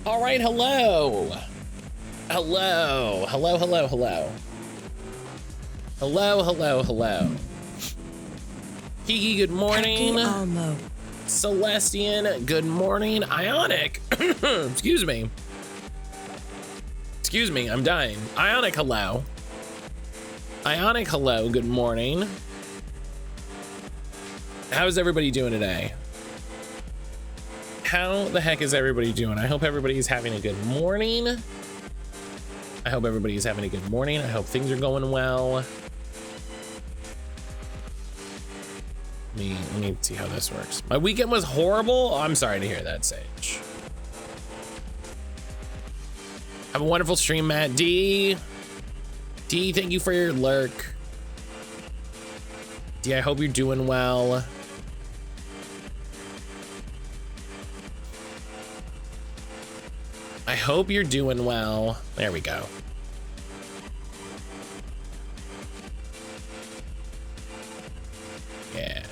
All right, hello. Hello, hello, hello, hello. Hello, hello, hello. Kiki, good morning. Celestian, good morning. Ionic, excuse me. Excuse me, I'm dying. Ionic, hello. Ionic, hello, good morning. How's everybody doing today? How the heck is everybody doing? I hope everybody's having a good morning. I hope everybody's having a good morning. I hope things are going well. Let me see how this works. My weekend was horrible. Oh, I'm sorry to hear that, Sage. Have a wonderful stream, Matt. D, thank you for your lurk. D, I hope you're doing well. I hope you're doing well. There we go. Yeah.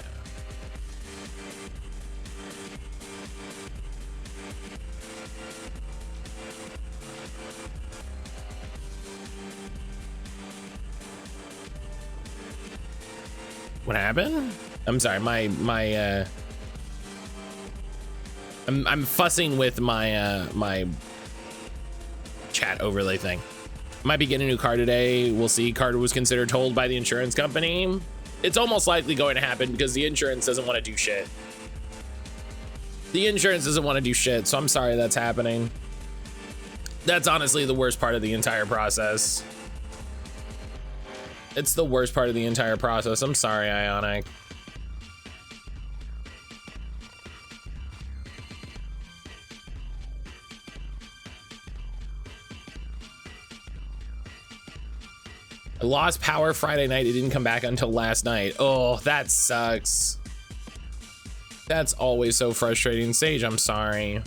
What happened? I'm sorry, I'm fussing with my my chat overlay thing. Might be getting a new car today. We'll see. Car was considered told by the insurance company. It's almost likely going to happen because the insurance doesn't want to do shit. The insurance doesn't want to do shit, so I'm sorry that's happening. That's honestly the worst part of the entire process. It's the worst part of the entire process. I'm sorry, Ionic. I lost power Friday night. It didn't come back until last night. Oh, that sucks. That's always so frustrating. Sage, I'm sorry.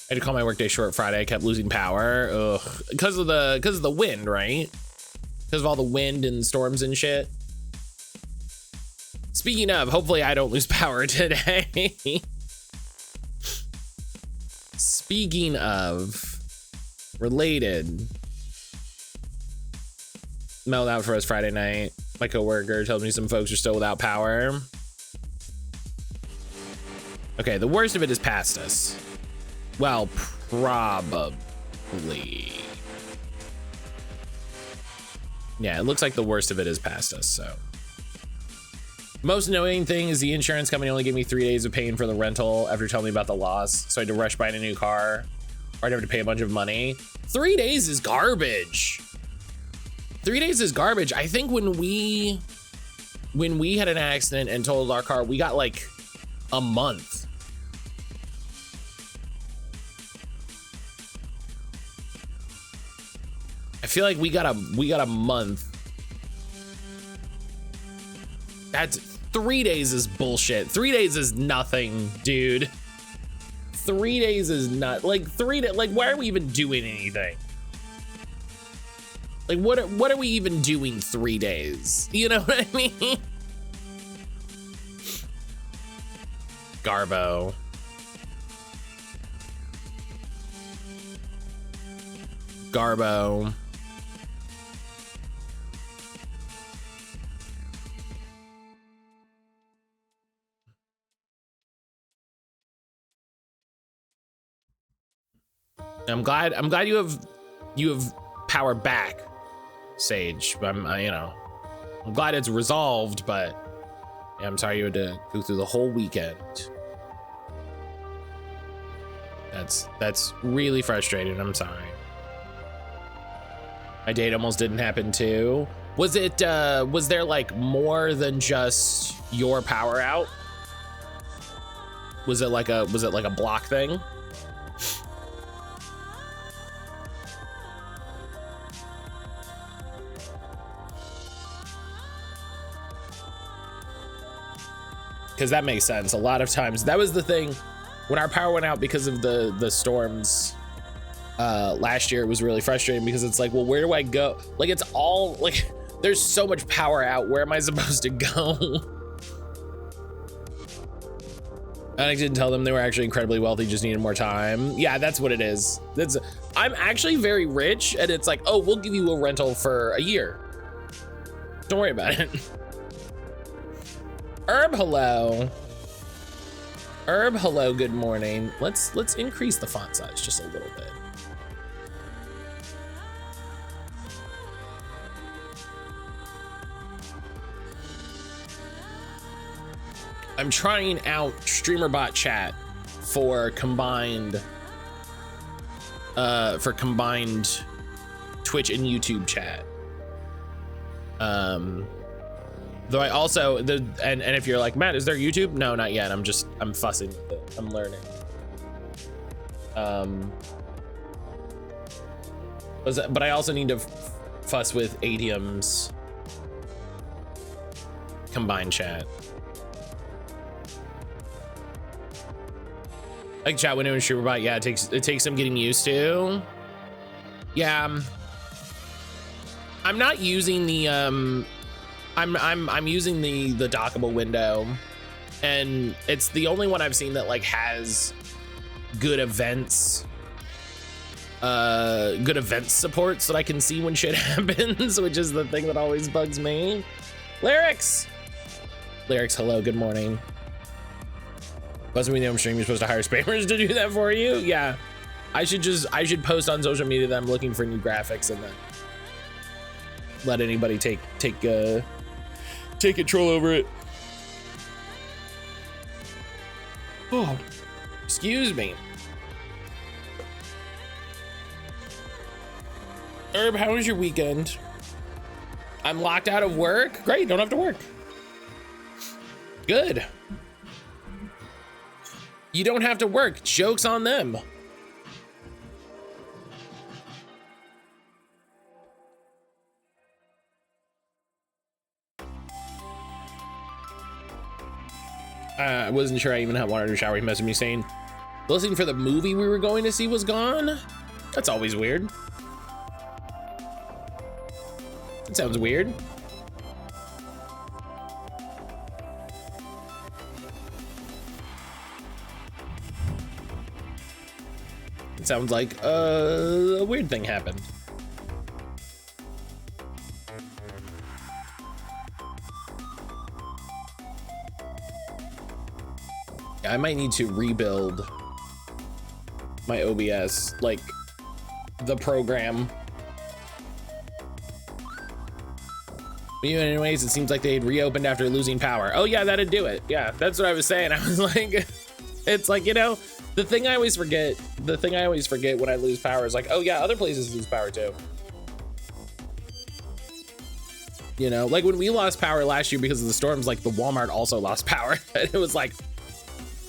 I had to call my workday short Friday. I kept losing power. Ugh. Because of the wind, right? Because of all the wind and storms and shit. Speaking of, hopefully I don't lose power today. Speaking of, related. Mailed out for us Friday night. My coworker tells me some folks are still without power. Okay, the worst of it is past us. Well, probably. Yeah, it looks like the worst of it is past us, so. Most annoying thing is the insurance company only gave me 3 days of paying for the rental after telling me about the loss, so I had to rush buying a new car, or I'd have to pay a bunch of money. 3 days is garbage. 3 days is garbage. I think when we had an accident and totaled our car, we got like a month. I feel like we got a month. That's 3 days is bullshit. 3 days is nothing, dude. 3 days is not like like why are we even doing anything? Like what are we even doing 3 days? You know what I mean? Garbo. Garbo. I'm glad you have power back, Sage. I'm glad it's resolved, but yeah, I'm sorry you had to go through the whole weekend. That's really frustrating. I'm sorry. My date almost didn't happen too. Was there like more than just your power out? Was it like a block thing? because that makes sense. A lot of times, that was the thing when our power went out because of the storms last year. It was really frustrating because it's like, well, where do I go? Like, it's all like, there's so much power out. Where am I supposed to go? I didn't tell them they were actually incredibly wealthy, just needed more time. Yeah, that's what it is. I'm actually very rich, and it's like, oh, we'll give you a rental for a year. Don't worry about it. Herb, hello. Herb, hello, good morning. Let's increase the font size just a little bit. I'm trying out StreamerBot chat for combined Twitch and YouTube chat. Though I also and if you're like, Matt, is there YouTube? No, not yet. I'm fussing with it. I'm learning. But I also need to fuss with Adium's combined chat. Like chat window and StreamerBot, yeah, it takes some getting used to. Yeah, I'm not using the I'm using the dockable window, and it's the only one I've seen that like has good events support, so that I can see when shit happens, which is the thing that always bugs me. Lyrics, hello, good morning. Wasn't we know stream you're supposed to hire spammers to do that for you? Yeah, I should post on social media that I'm looking for new graphics and then let anybody take control over it. Oh, excuse me. Herb, how was your weekend? I'm locked out of work. Great, don't have to work. Good. You don't have to work. Joke's on them. I wasn't sure I even had wanted to shower. He messaged me saying, listening for the movie we were going to see was gone. That's always weird. That sounds weird. It sounds like a weird thing happened. I might need to rebuild my OBS, like the program. But anyways, it seems like they'd reopened after losing power. Oh yeah, that'd do it. Yeah, that's what I was saying. I was like, it's like, you know, the thing I always forget when I lose power is like, oh yeah, other places lose power too. You know, like when we lost power last year because of the storms, like the Walmart also lost power. And it was like,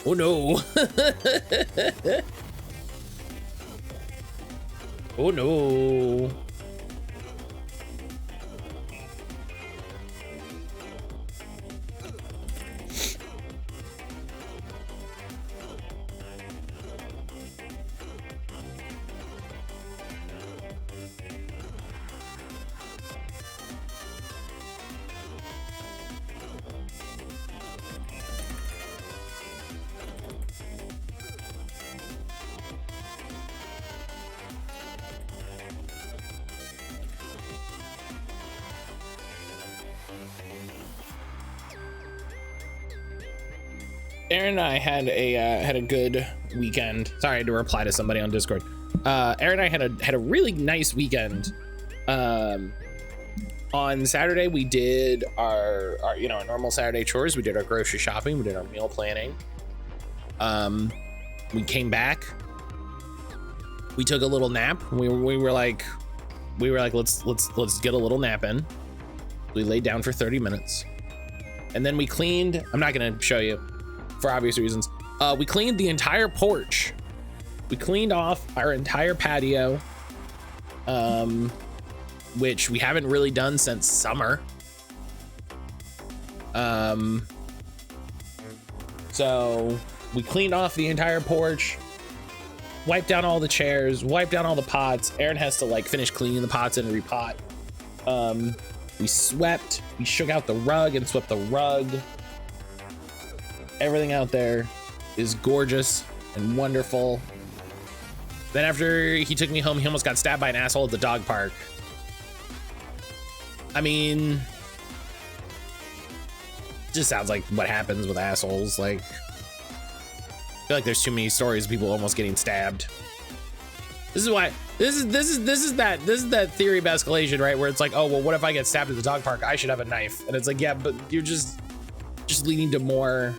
oh no. Oh no. Aaron and I had a good weekend. Sorry, I had to reply to somebody on Discord. Aaron and I had a really nice weekend. On Saturday we did our our normal Saturday chores. We did our grocery shopping. We did our meal planning. We came back. We took a little nap. We were like let's get a little nap in. We laid down for 30 minutes, and then we cleaned. I'm not gonna show you, for obvious reasons. We cleaned the entire porch. We cleaned off our entire patio, which we haven't really done since summer. So we cleaned off the entire porch, wiped down all the chairs, wiped down all the pots. Aaron has to like finish cleaning the pots and repot. We swept, we shook out the rug and swept the rug. Everything out there is gorgeous and wonderful. Then after he took me home, he almost got stabbed by an asshole at the dog park. I mean, just sounds like what happens with assholes. Like, I feel like there's too many stories of people almost getting stabbed. This is why this is that theory of escalation, right? Where it's like, oh well, what if I get stabbed at the dog park? I should have a knife. And it's like, yeah, but you're just leading to more.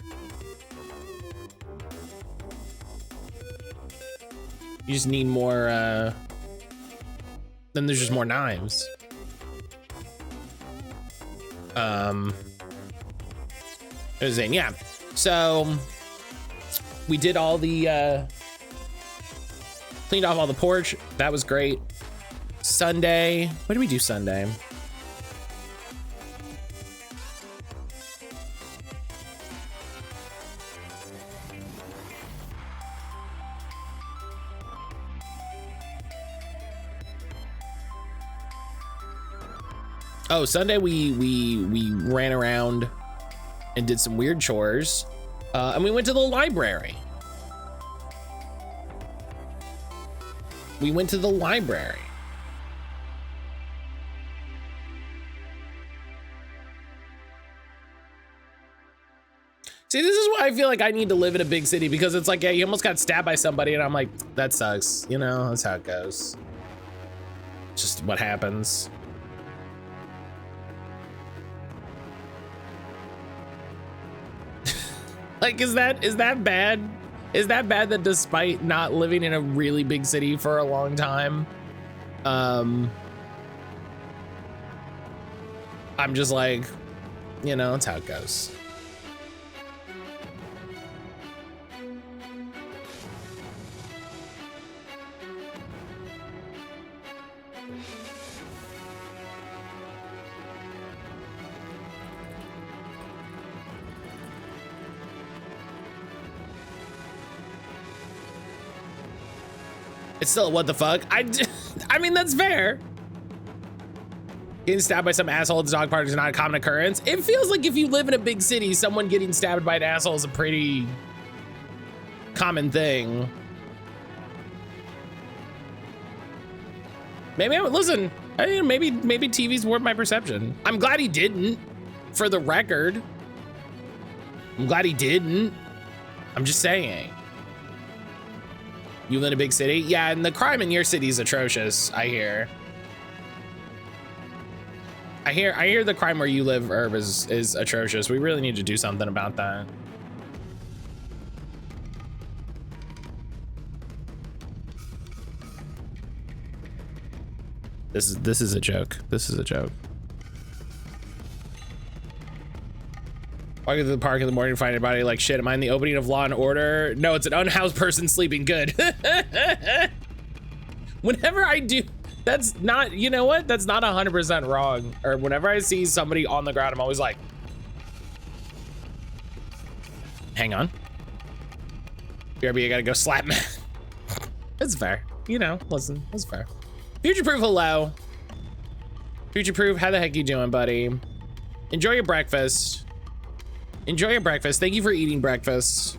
You just need more. Then there's just more knives. It was saying, yeah. So we did all the cleaned off all the porch. That was great. Sunday, what did we do Sunday? Oh, Sunday we ran around and did some weird chores, and we went to the library. We went to the library. See, this is why I feel like I need to live in a big city, because it's like, yeah, you almost got stabbed by somebody and I'm like, that sucks. You know, that's how it goes. Just what happens. Like, is that bad? Is that bad that despite not living in a really big city for a long time, I'm just like, you know, that's how it goes. It's still what the fuck? I mean, that's fair. Getting stabbed by some asshole at the dog park is not a common occurrence. It feels like if you live in a big city, someone getting stabbed by an asshole is a pretty common thing. Maybe I would listen. Maybe TV's warped my perception. I'm glad he didn't, for the record. I'm glad he didn't. I'm just saying. You live in a big city? Yeah, and the crime in your city is atrocious, I hear. I hear the crime where you live, Herb, is atrocious. We really need to do something about that. This is a joke. This is a joke. Walking to the park in the morning, find anybody like shit. Am I in the opening of Law and Order? No, it's an unhoused person sleeping good. Whenever I do, that's not, you know what? That's not 100% wrong. Or whenever I see somebody on the ground, I'm always like, hang on. BRB, I gotta go slap him. It's fair. You know, listen, it's fair. Future Proof, hello. Future Proof, how the heck you doing, buddy? Enjoy your breakfast. Enjoy your breakfast. Thank you for eating breakfast.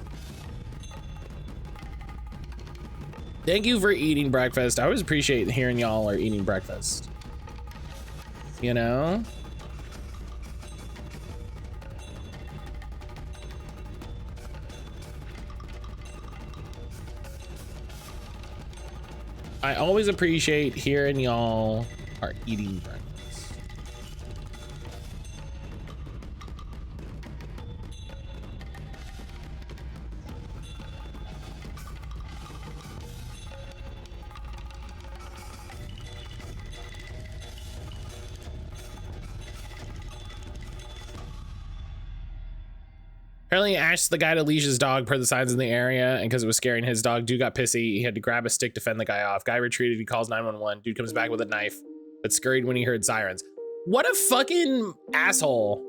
Thank you for eating breakfast. I always appreciate hearing y'all are eating breakfast. You know? I always appreciate hearing y'all are eating breakfast. Apparently Ash, the guy to leash his dog per the signs in the area, and because it was scaring his dog, dude got pissy. He had to grab a stick to fend the guy off. Guy retreated, he calls 911. Dude comes back with a knife, but scurried when he heard sirens. What a fucking asshole.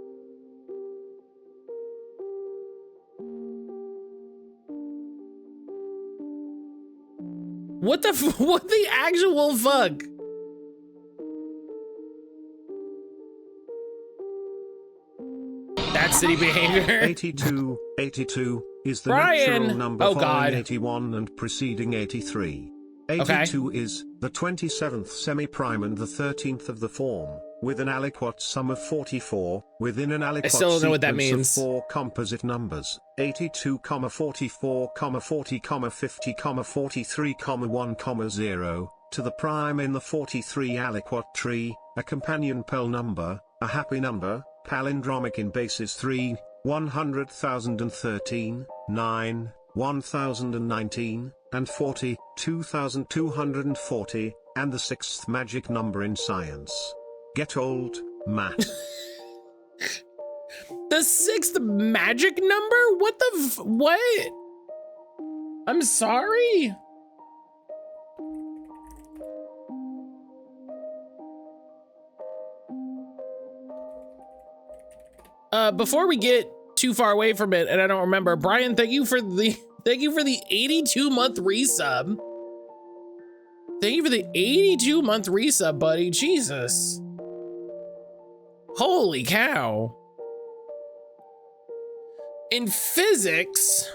What the actual fuck? That's city behavior. 82 is the Brian. natural number Oh, following God. 81 and preceding 83. Okay. 82 is the 27th semi-prime and the 13th of the form, with an aliquot sum of 44, within an aliquot still don't know what that sequence means. of 4 composite numbers, 82, 44, 40, 50, 43, 1, 0, to the prime in the 43 aliquot tree, a companion Pearl number, a happy number, palindromic in bases 3, 100,013, 9, 1019, and 40, 2240, and the 6th magic number in science. Get old, Matt. The 6th magic number? What the what? I'm sorry. Before we get too far away from it, and I don't remember, Brian, thank you for the 82-month resub. Thank you for the 82-month resub, buddy. Jesus. Holy cow. In physics,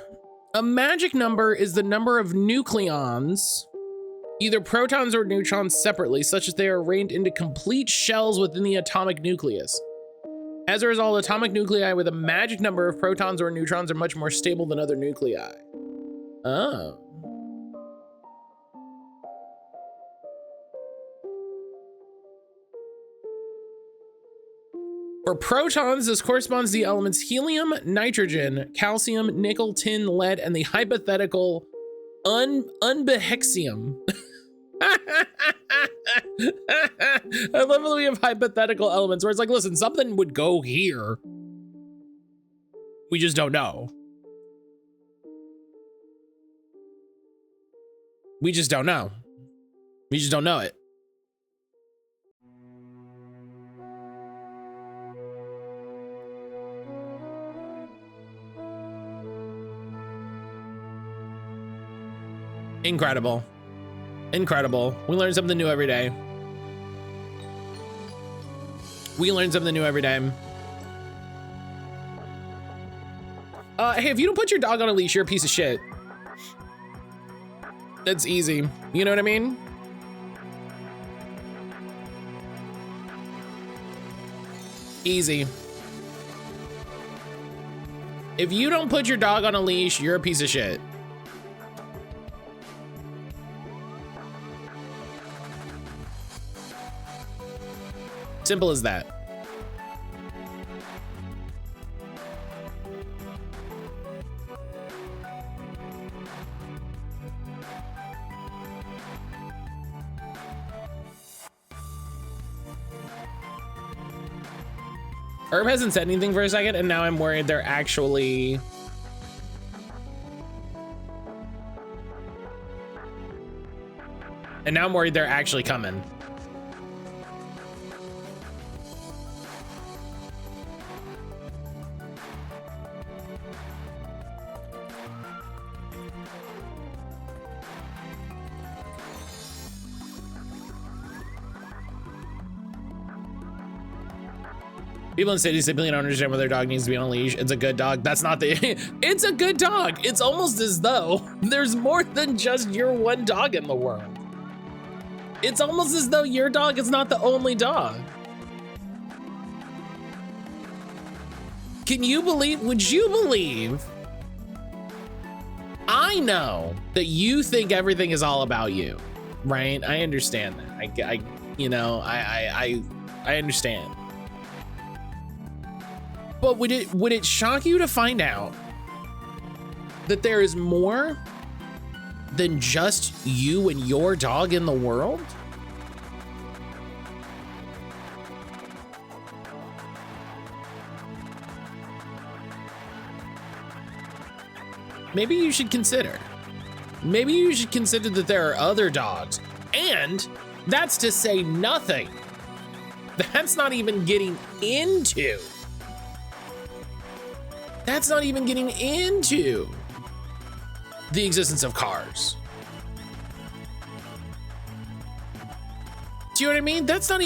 a magic number is the number of nucleons, either protons or neutrons separately, such as they are arranged into complete shells within the atomic nucleus. As a result, atomic nuclei with a magic number of protons or neutrons are much more stable than other nuclei. Oh. For protons, this corresponds to the elements helium, nitrogen, calcium, nickel, tin, lead, and the hypothetical unbehexium. I love that we have hypothetical elements where it's like, listen, something would go here. We just don't know. We just don't know. We just don't know it. Incredible. Incredible. We learn something new every day. We learn something new every day. Hey, if you don't put your dog on a leash, you're a piece of shit. That's easy. You know what I mean? Easy. If you don't put your dog on a leash, you're a piece of shit. Simple as that. Herb hasn't said anything for a second, and now I'm worried they're actually... And now I'm worried they're actually coming. People in cities simply don't understand why their dog needs to be on a leash. It's a good dog. That's not the, it's a good dog. It's almost as though there's more than just your one dog in the world. It's almost as though your dog is not the only dog. Can you believe, would you believe? I know that you think everything is all about you, right? I understand that. I understand. But would it shock you to find out that there is more than just you and your dog in the world? Maybe you should consider. Maybe you should consider that there are other dogs, and that's to say nothing. That's not even getting into. That's not even getting into the existence of cars. Do you know what I mean? That's not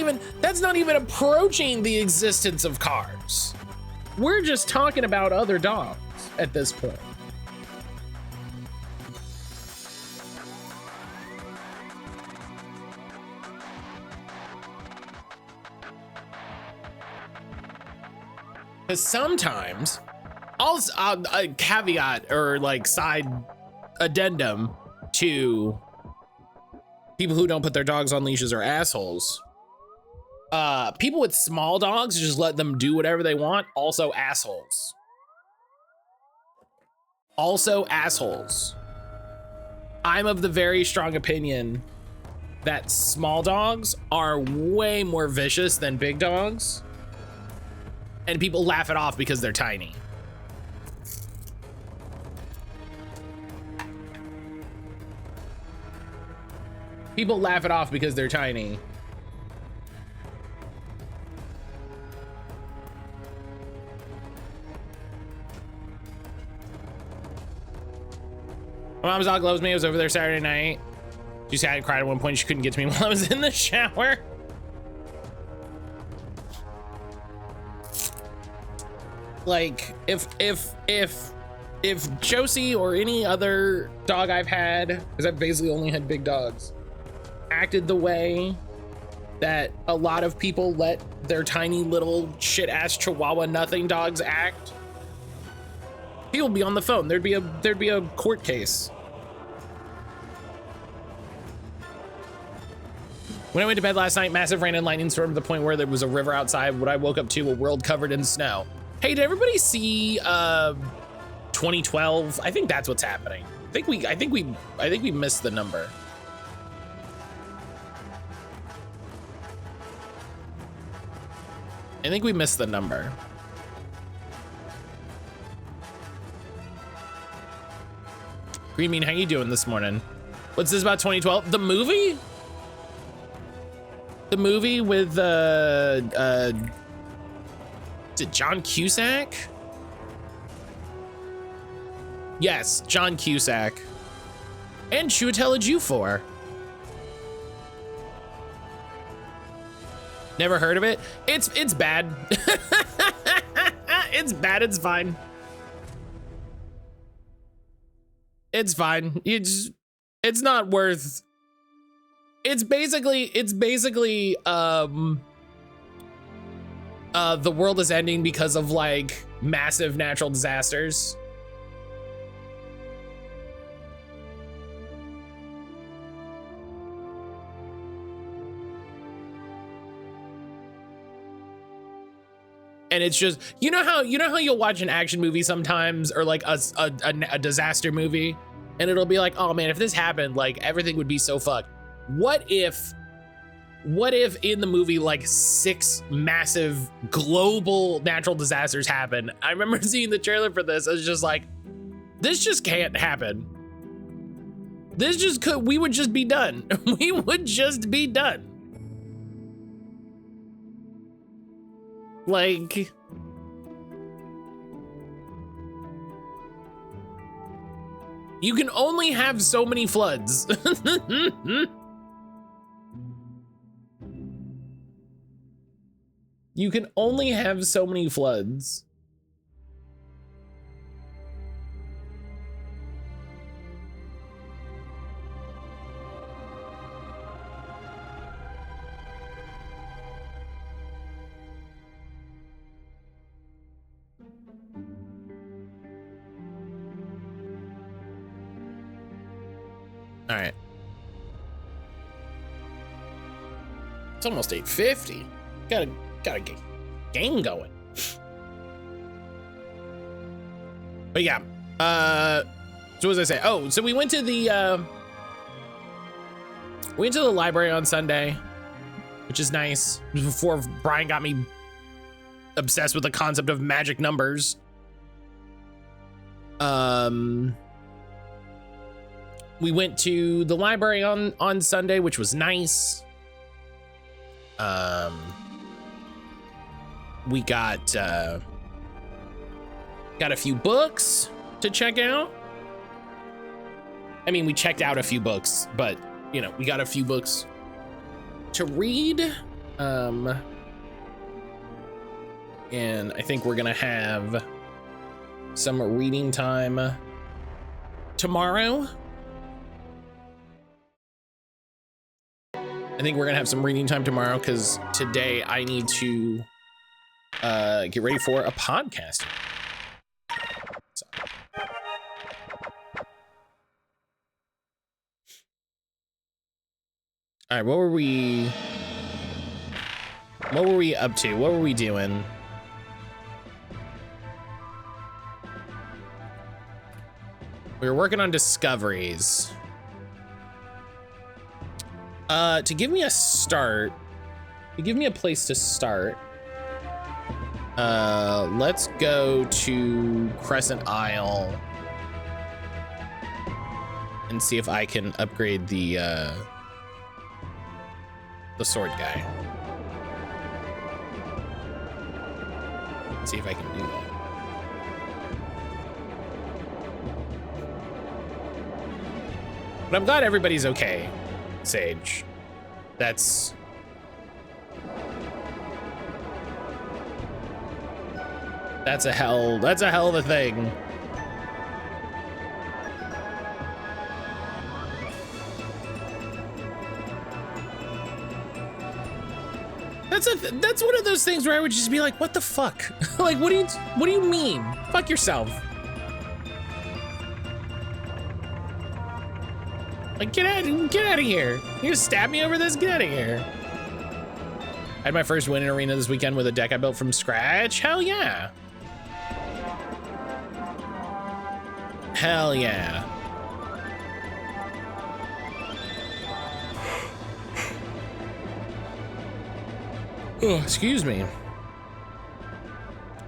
even approaching the existence of cars. We're just talking about other dogs at this point. Because sometimes, also a caveat or like side addendum to people who don't put their dogs on leashes are assholes. People with small dogs, just let them do whatever they want, also assholes. Also assholes. I'm of the very strong opinion that small dogs are way more vicious than big dogs. And people laugh it off because they're tiny. People laugh it off because they're tiny. My mom's dog loves me. I was over there Saturday night. She said I cried at one point. She couldn't get to me while I was in the shower. Like, if Josie or any other dog I've had, because I've basically only had big dogs, acted the way that a lot of people let their tiny little shit ass Chihuahua nothing dogs act, people would be on the phone. There'd be a court case. When I went to bed last night, massive rain and lightning storm to the point where there was a river outside. What I woke up to, a world covered in snow. Hey, did everybody see 2012? I think that's what's happening. I think we missed the number. I think we missed the number. Green Bean, how you doing this morning? What's this about 2012? The movie? The movie with is it John Cusack? Yes, John Cusack. And Chiwetel Ejiofor. Never heard of it? It's bad. It's bad, it's fine. It's fine. It's not worth. It's basically the world is ending because of like massive natural disasters. And it's just, you know how you'll watch an action movie sometimes, or like a disaster movie, and it'll be like, oh man, if this happened, like everything would be so fucked. What if in the movie like 6 massive global natural disasters happen? I remember seeing the trailer for this. I was just like, this just can't happen. We would just be done. We would just be done. Like, you can only have so many floods. You can only have so many floods. All right. It's almost 8:50. Gotta get game going. But yeah, so what was I say? Oh, so we went to the library on Sunday, which is nice. It was before Brian got me obsessed with the concept of magic numbers. We went to the library on Sunday, which was nice. We got a few books to check out. I mean, we checked out a few books, but you know, we got a few books to read. And I think we're gonna have some reading time tomorrow. I think we're gonna have some reading time tomorrow because today I need to get ready for a podcast. So. All right, what were we up to? What were we doing? We were working on discoveries. To give me a start, to give me a place to start, let's go to Crescent Isle and see if I can upgrade the sword guy. See if I can do that. But I'm glad everybody's okay, Sage. That's a hell of a thing. That's one of those things where I would just be like, what the fuck? Like, what do you mean? Fuck yourself. Like, get out of here. You gonna stab me over this? Get out of here. I had my first win in arena this weekend with a deck I built from scratch. Hell yeah. Hell yeah. Oh, excuse me.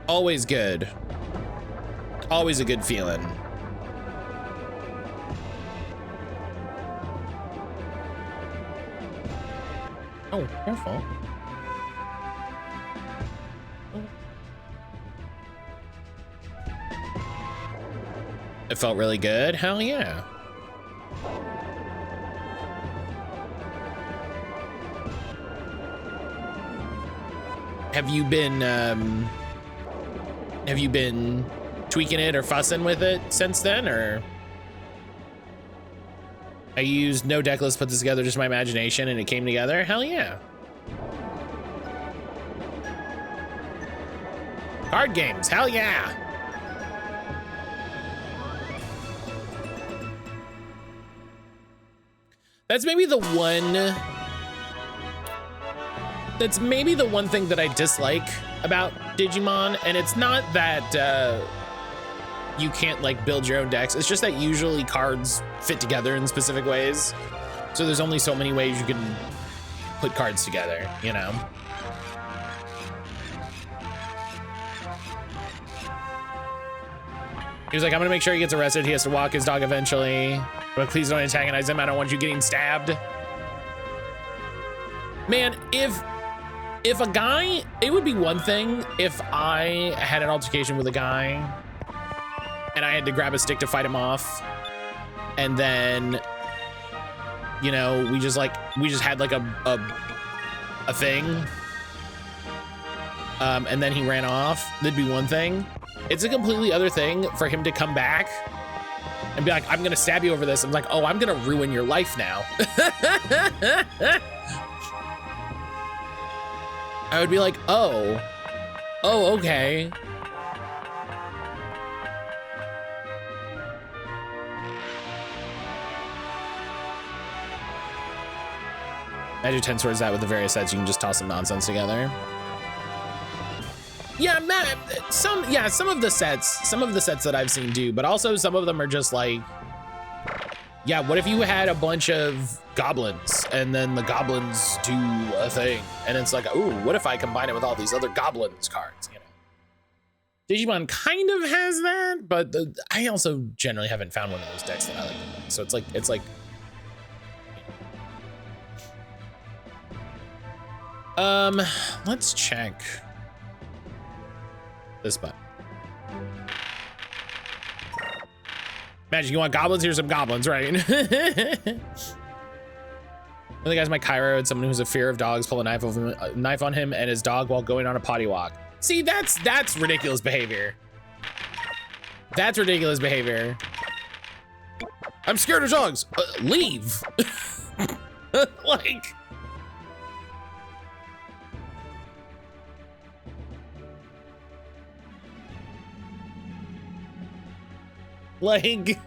Always good. Always a good feeling. Oh, careful. Oh. It felt really good. Hell yeah. Have you been tweaking it or fussing with it since then, or? I used no deck list, put this together, just my imagination, and it came together. Hell yeah. Card games, hell yeah. That's maybe the one thing that I dislike about Digimon, and it's not that you can't like build your own decks. It's just that usually cards fit together in specific ways. So there's only so many ways you can put cards together, you know? He was like, I'm gonna make sure he gets arrested. He has to walk his dog eventually, but please don't antagonize him. I don't want you getting stabbed. Man, if a guy, it would be one thing if I had an altercation with a guy and I had to grab a stick to fight him off, and then, you know, we just had like a thing, and then he ran off. That'd be one thing. It's a completely other thing for him to come back and be like, I'm gonna stab you over this. I'm like, oh, I'm gonna ruin your life now. I would be like, oh, okay. Magic 10 Swords that with the various sets, you can just toss some nonsense together. Yeah, some of the sets that I've seen do, but also some of them are just like, yeah, what if you had a bunch of goblins and then the goblins do a thing? And it's like, ooh, what if I combine it with all these other goblins cards, you know? Digimon kind of has that, but I also generally haven't found one of those decks that I like the most. So it's like, let's check this button. Magic, you want goblins? Here's some goblins, right? One of the guys in my Cairo had someone who's a fear of dogs pull a knife on him and his dog while going on a potty walk. See, that's ridiculous behavior. That's ridiculous behavior. I'm scared of dogs. Leave. Like,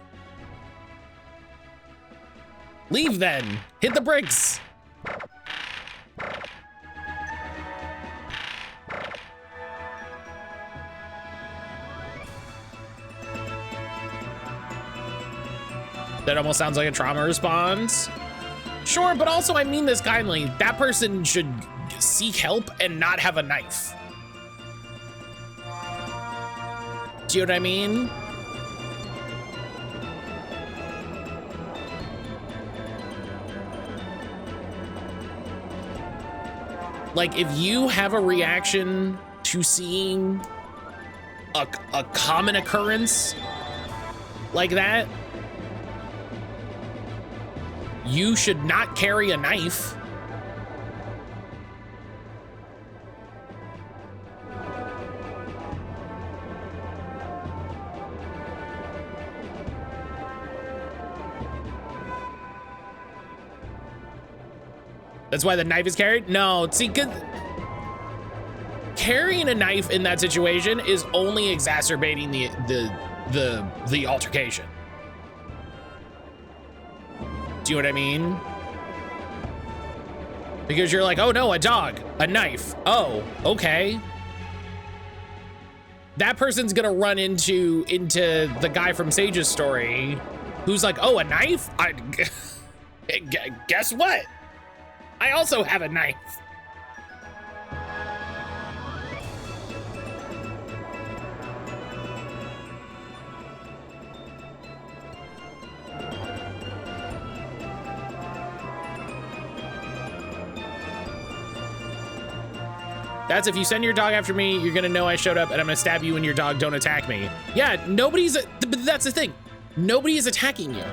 leave then. Hit the brakes. That almost sounds like a trauma response. Sure, but also I mean this kindly. That person should seek help and not have a knife. Do you know what I mean? Like, if you have a reaction to seeing a common occurrence like that, you should not carry a knife. That's why the knife is carried? No, see, carrying a knife in that situation is only exacerbating the altercation. Do you know what I mean? Because you're like, oh no, a dog, a knife. Oh, okay. That person's gonna run into the guy from Sage's story who's like, oh, a knife? Guess what? I also have a knife. That's if you send your dog after me, you're gonna know I showed up and I'm gonna stab you and your dog don't attack me. Yeah, but that's the thing. Nobody is attacking you.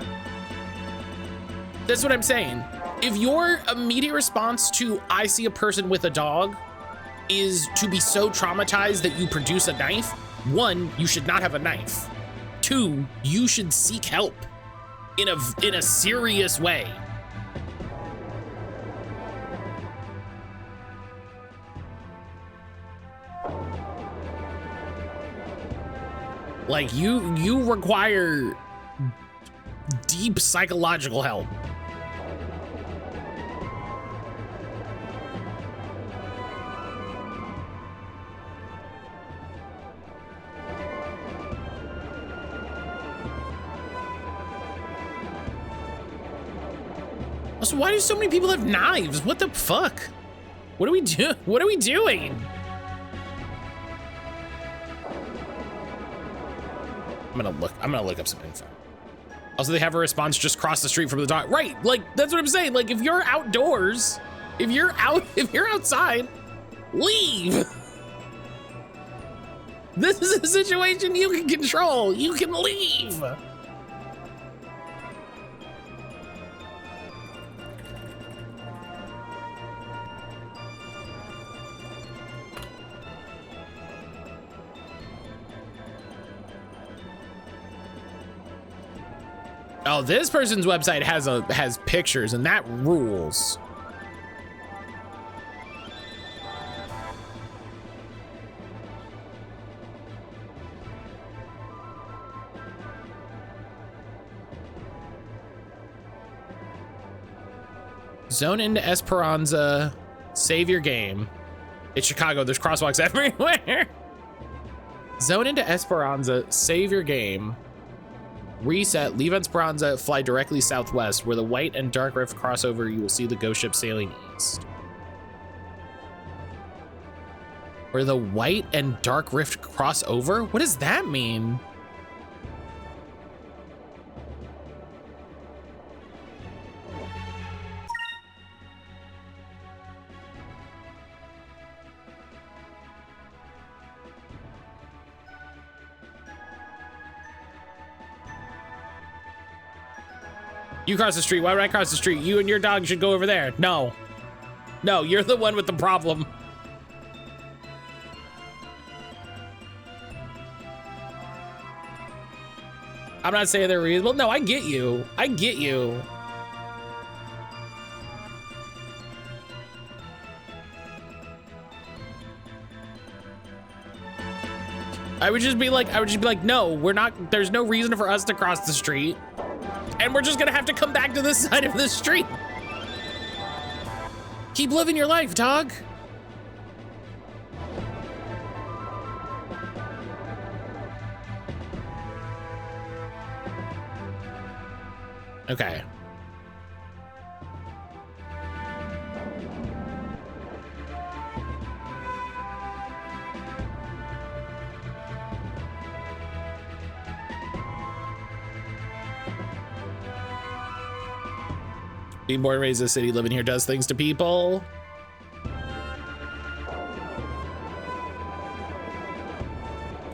That's what I'm saying. If your immediate response to I see a person with a dog is to be so traumatized that you produce a knife, one, you should not have a knife. Two, you should seek help in a serious way. Like, you require deep psychological help. Also, why do so many people have knives? What the fuck? What do we do? What are we doing? I'm gonna look up some info. Also, they have a response just cross the street from the dog. Right, like, that's what I'm saying. Like, if you're outdoors, if you're outside, leave. This is a situation you can control. You can leave. Oh, this person's website has pictures, and that rules. Zone into Esperanza, save your game. It's Chicago, there's crosswalks everywhere. Zone into Esperanza, save your game. Reset, leave Esperanza, fly directly southwest. Where the White and Dark Rift crossover, you will see the ghost ship sailing east. Where the White and Dark Rift cross over? What does that mean? You cross the street. Why would I cross the street? You and your dog should go over there. No. No, you're the one with the problem. I'm not saying they're reasonable. No, I get you. I get you. I would just be like, no, we're not, there's no reason for us to cross the street. And we're just gonna have to come back to this side of the street. Keep living your life, dog. Okay. Being born and raised in the city, living here does things to people.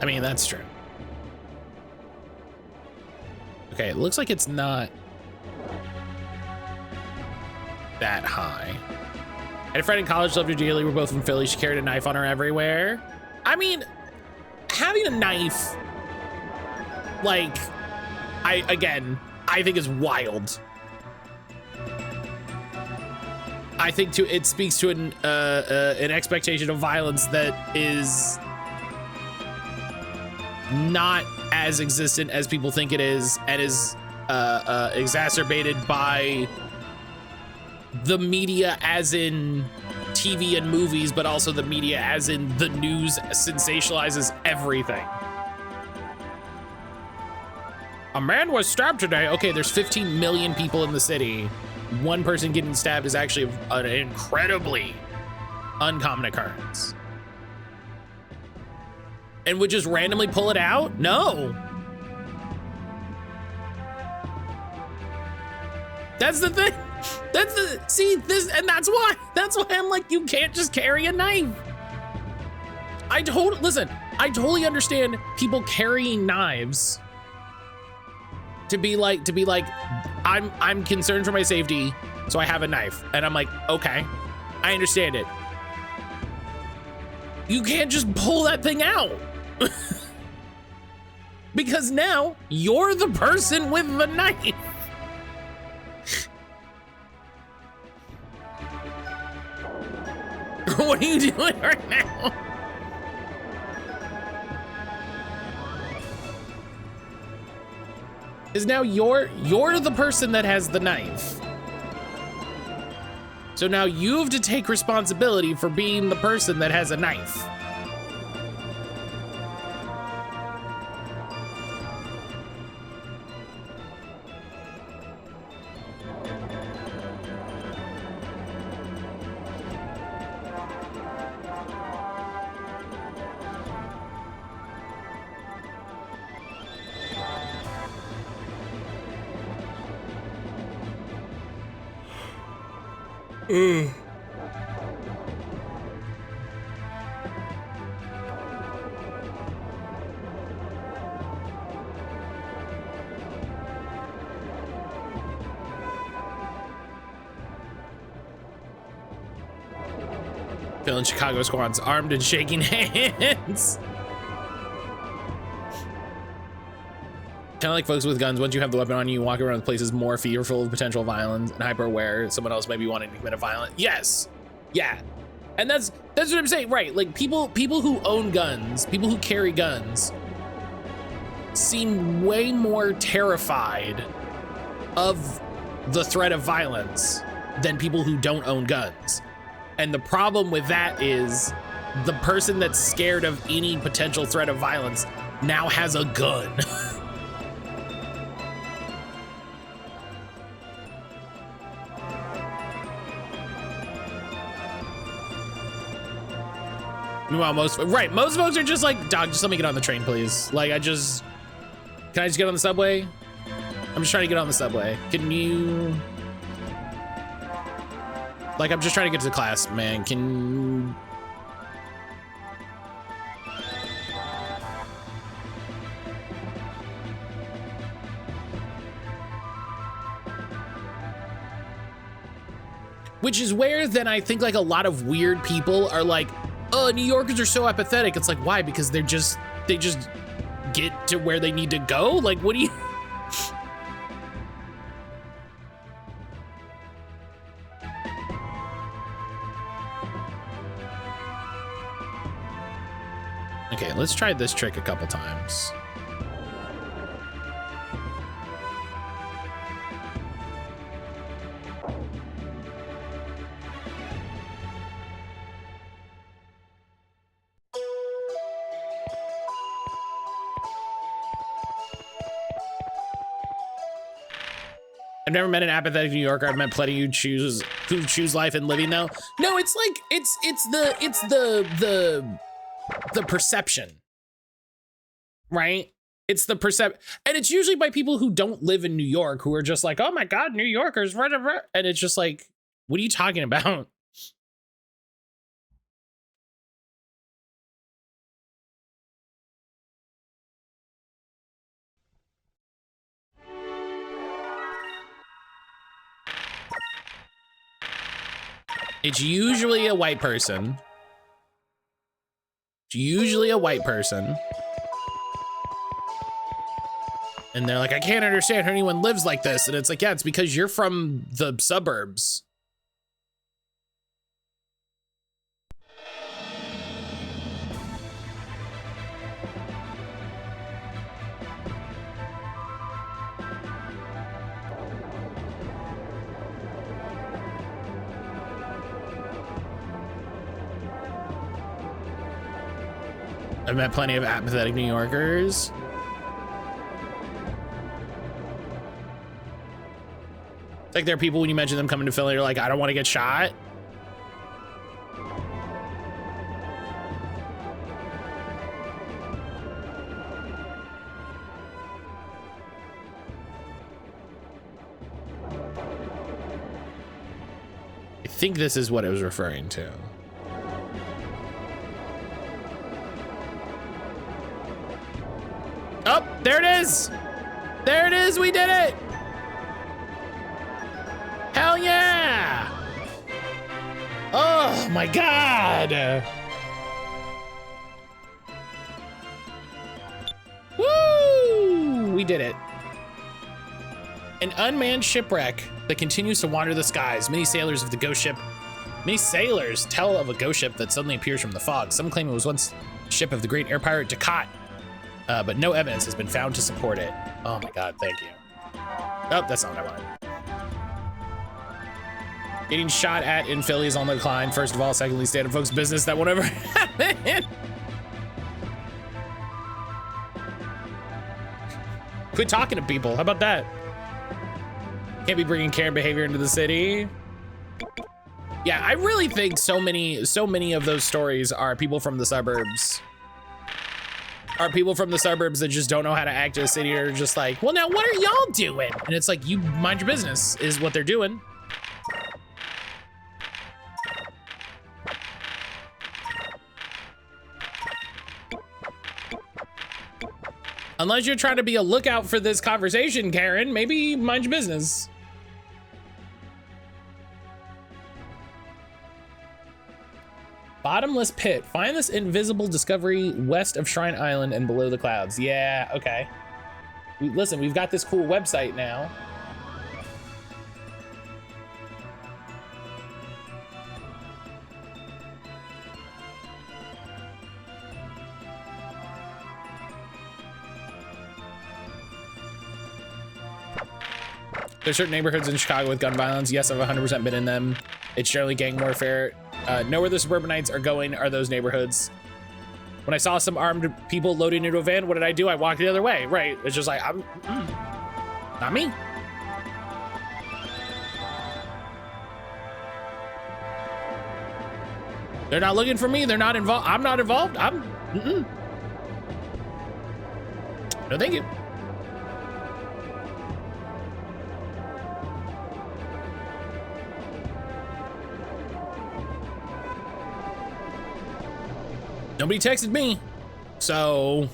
I mean, that's true. Okay, it looks like it's not that high. I had a friend in college, loved her dearly. We're both from Philly. She carried a knife on her everywhere. I mean, having a knife, like, I think is wild. I think it speaks to an expectation of violence that is not as existent as people think it is, and is exacerbated by the media, as in TV and movies, but also the media as in the news sensationalizes everything. A man was stabbed today. Okay, there's 15 million people in the city. One person getting stabbed is actually an incredibly uncommon occurrence. And would just randomly pull it out? No. That's the thing. That's why I'm like, you can't just carry a knife. I totally understand people carrying knives to be like, I'm concerned for my safety, so I have a knife. And I'm like, okay, I understand it. You can't just pull that thing out. Because now you're the person with the knife. What are you doing right now? Is now you're the person that has the knife. So now you have to take responsibility for being the person that has a knife. Feeling Chicago squads armed and shaking hands. Kind of like folks with guns, once you have the weapon on you, you walk around places more fearful of potential violence and hyper aware someone else might be wanting to commit a violent. Yes. Yeah. And that's what I'm saying, right? Like people who own guns, people who carry guns seem way more terrified of the threat of violence than people who don't own guns. And the problem with that is the person that's scared of any potential threat of violence now has a gun. Meanwhile, most folks are just like, dog, just let me get on the train, please. Like, can I just get on the subway? I'm just trying to get on the subway. Can you? Like, I'm just trying to get to class, man. Can? Which is where then I think like a lot of weird people are like, oh, New Yorkers are so apathetic. It's like, why? Because they just get to where they need to go. Like, what do you? Okay, let's try this trick a couple times. I've never met an apathetic New Yorker. I've met plenty who choose life and living though. No, it's like it's the perception, right? It's the perception, and it's usually by people who don't live in New York who are just like, oh my God, New Yorkers, and it's just like, what are you talking about? It's usually a white person. It's usually a white person. And they're like, I can't understand how anyone lives like this. And it's like, yeah, it's because you're from the suburbs. I've met plenty of apathetic New Yorkers. It's like there are people when you mention them coming to Philly, you're like, I don't want to get shot. I think this is what it was referring to. Oh, there it is. There it is. We did it. Hell yeah. Oh my God. Woo. We did it. An unmanned shipwreck that continues to wander the skies. Many sailors tell of a ghost ship that suddenly appears from the fog. Some claim it was once a ship of the great air pirate Ducat. But no evidence has been found to support it. Oh my God, thank you. Oh, that's not what I wanted. Getting shot at in Philly is on the decline. First of all, secondly, state of folks' business that won't ever happen. Quit talking to people, how about that? Can't be bringing care and behavior into the city. Yeah, I really think so many of those stories are people from the suburbs. Are people from the suburbs that just don't know how to act in a city, or just like, well, now what are y'all doing? And it's like, you mind your business is what they're doing. Unless you're trying to be a lookout for this conversation, Karen, maybe mind your business. Bottomless pit. Find this invisible discovery west of Shrine Island and below the clouds. Yeah, okay. Listen, we've got this cool website now. There's certain neighborhoods in Chicago with gun violence. Yes, I've 100% been in them. It's generally gang warfare. Know where the suburbanites are going are those neighborhoods. When I saw some armed people loading into a van, what did I do? I walked the other way, right? It's just like, not me. They're not looking for me. They're not involved. I'm not involved. No, thank you. Nobody texted me, so.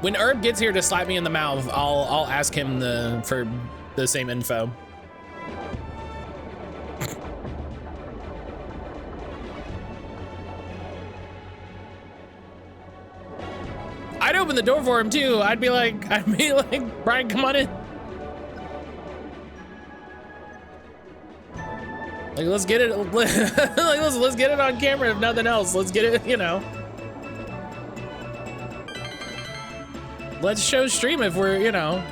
When Herb gets here to slap me in the mouth, I'll ask him for the same info. I'd open the door for him too. I'd be like, Brian, come on in. Like, let's get it. Like, let's get it on camera. If nothing else, let's get it. You know, let's show stream if we're, you know.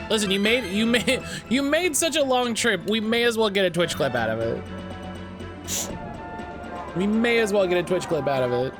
Listen, you made such a long trip. We may as well get a Twitch clip out of it. We may as well get a Twitch clip out of it.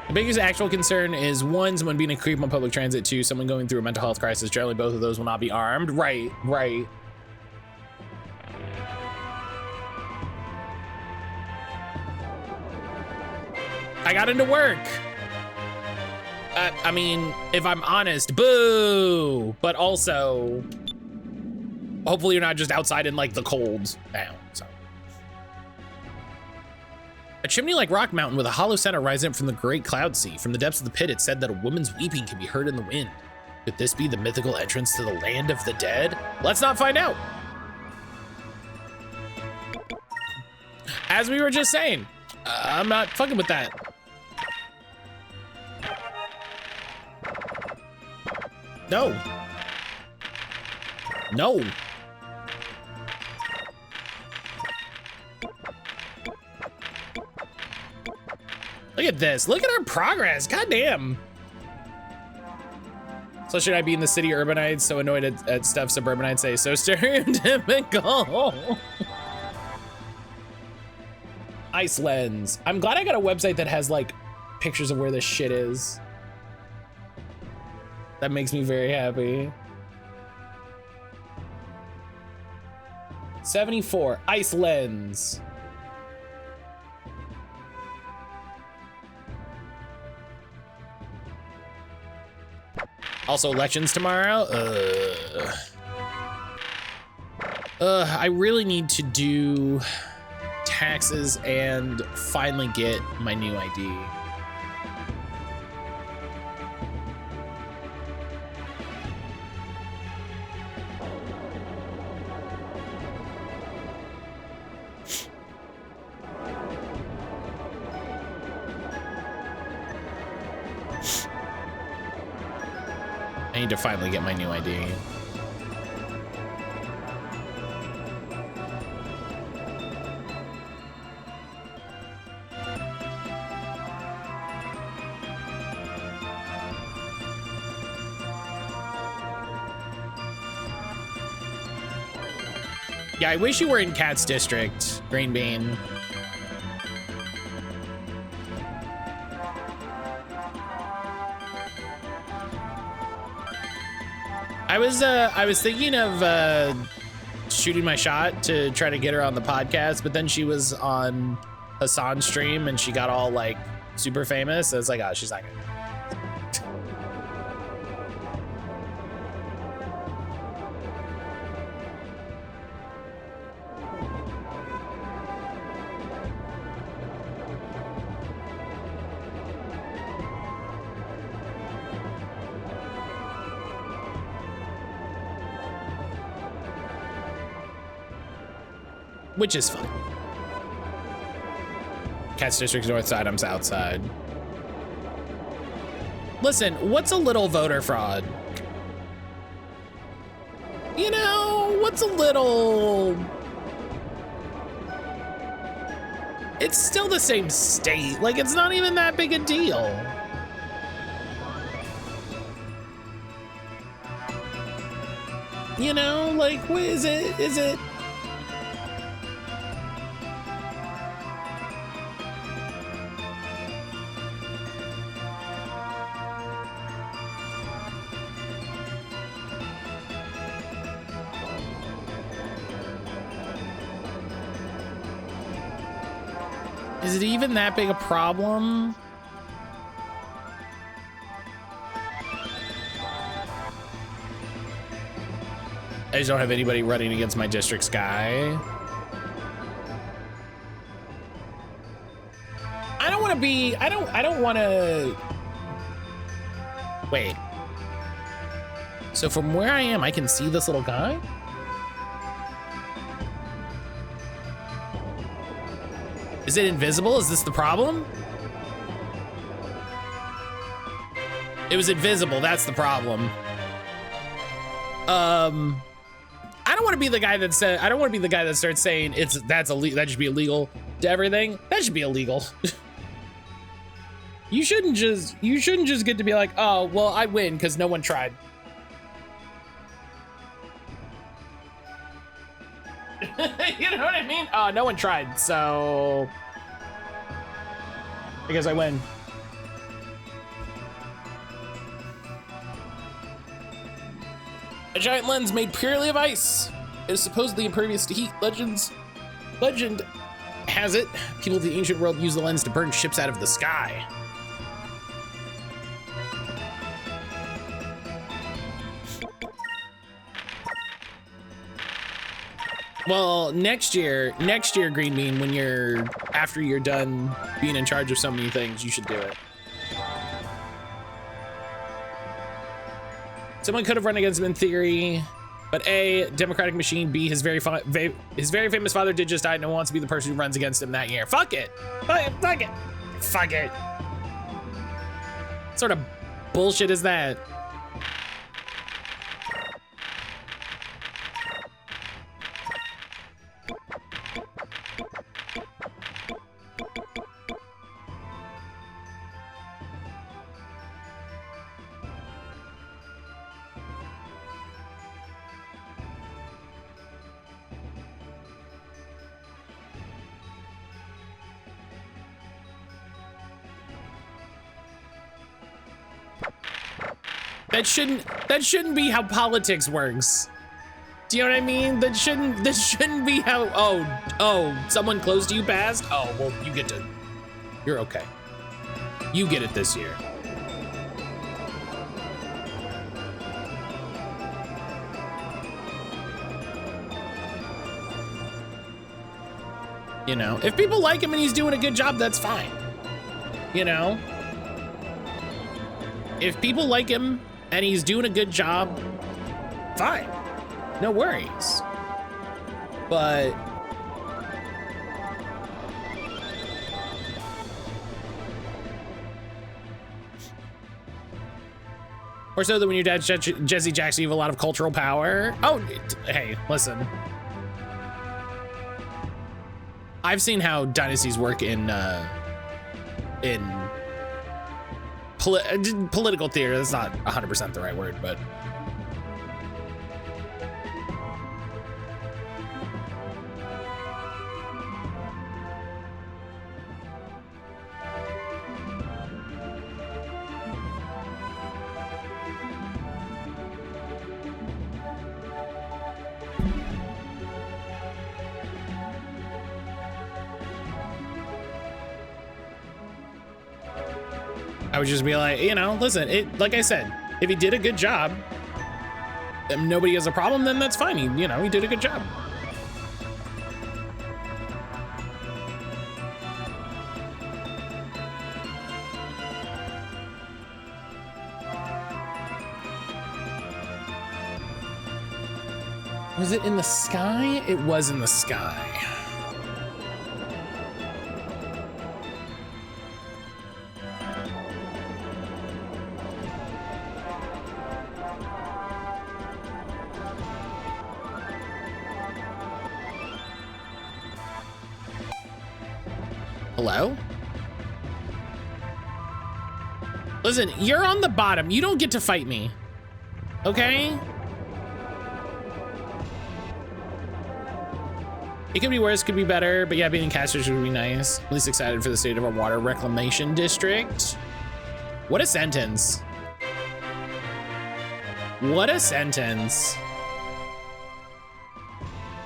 The biggest actual concern is one, someone being a creep on public transit, two, someone going through a mental health crisis. Generally, both of those will not be armed. Right. I got into work. I mean, if I'm honest, boo. But also, hopefully you're not just outside in like the cold now, so. A chimney like rock mountain with a hollow center rising up from the great cloud sea. From the depths of the pit, it said that a woman's weeping can be heard in the wind. Could this be the mythical entrance to the land of the dead? Let's not find out. As we were just saying, I'm not fucking with that. No. No. Look at this. Look at our progress. God damn. So should I be in the city urbanites so annoyed at stuff suburbanites say? So stereotypical. Ice lens. I'm glad I got a website that has like pictures of where this shit is. That makes me very happy. 74, ice lens. Also elections tomorrow. I really need to do taxes and finally get my new ID. I need to finally get my new ID. Yeah, I wish you were in Cat's District, Green Bean. I was thinking of shooting my shot to try to get her on the podcast, but then she was on Hassan's stream and she got all like super famous. I was like, oh, she's not gonna. Which is fun. Cat's District's north side, I'm south side. Listen, what's a little voter fraud? You know, what's a little... It's still the same state. Like, it's not even that big a deal. You know, like, what is it? Is it... Is it even that big a problem? I just don't have anybody running against my district sky. I don't want to be, I don't want to, wait. So from where I am, I can see this little guy? Is it invisible? Is this the problem? It was invisible, that's the problem. I don't want to be the guy that said, I don't want to be the guy that starts saying that should be illegal to everything. That should be illegal. You shouldn't just get to be like, oh, well, I win because no one tried. You know what I mean? Oh, no one tried, so I guess I win. A giant lens made purely of ice. It is supposedly impervious to heat. Legend has it, people of the ancient world use the lens to burn ships out of the sky. Well, next year, Green Bean, after you're done being in charge of so many things, you should do it. Someone could have run against him in theory, but A, democratic machine, B, his very famous father did just die, and no one wants to be the person who runs against him that year. Fuck it. Fuck it. Fuck it. What sort of bullshit is that? That shouldn't be how politics works. Do you know what I mean? That shouldn't be how, oh, someone close to you passed? Oh, well, you're okay. You get it this year. You know, if people like him and he's doing a good job, that's fine. You know? If people like him and he's doing a good job, fine. No worries. But or so that when your dad's Jesse Jackson, you have a lot of cultural power. Oh, hey, listen. I've seen how dynasties work in political theater. That's not 100% the right word, but I would just be like, you know, listen, like I said, if he did a good job and nobody has a problem, then that's fine. He did a good job. Was it in the sky? It was in the sky. Hello? Listen, you're on the bottom. You don't get to fight me. Okay? It could be worse, could be better, but yeah, being casters would be nice. At least excited for the state of our water reclamation district. What a sentence. What a sentence.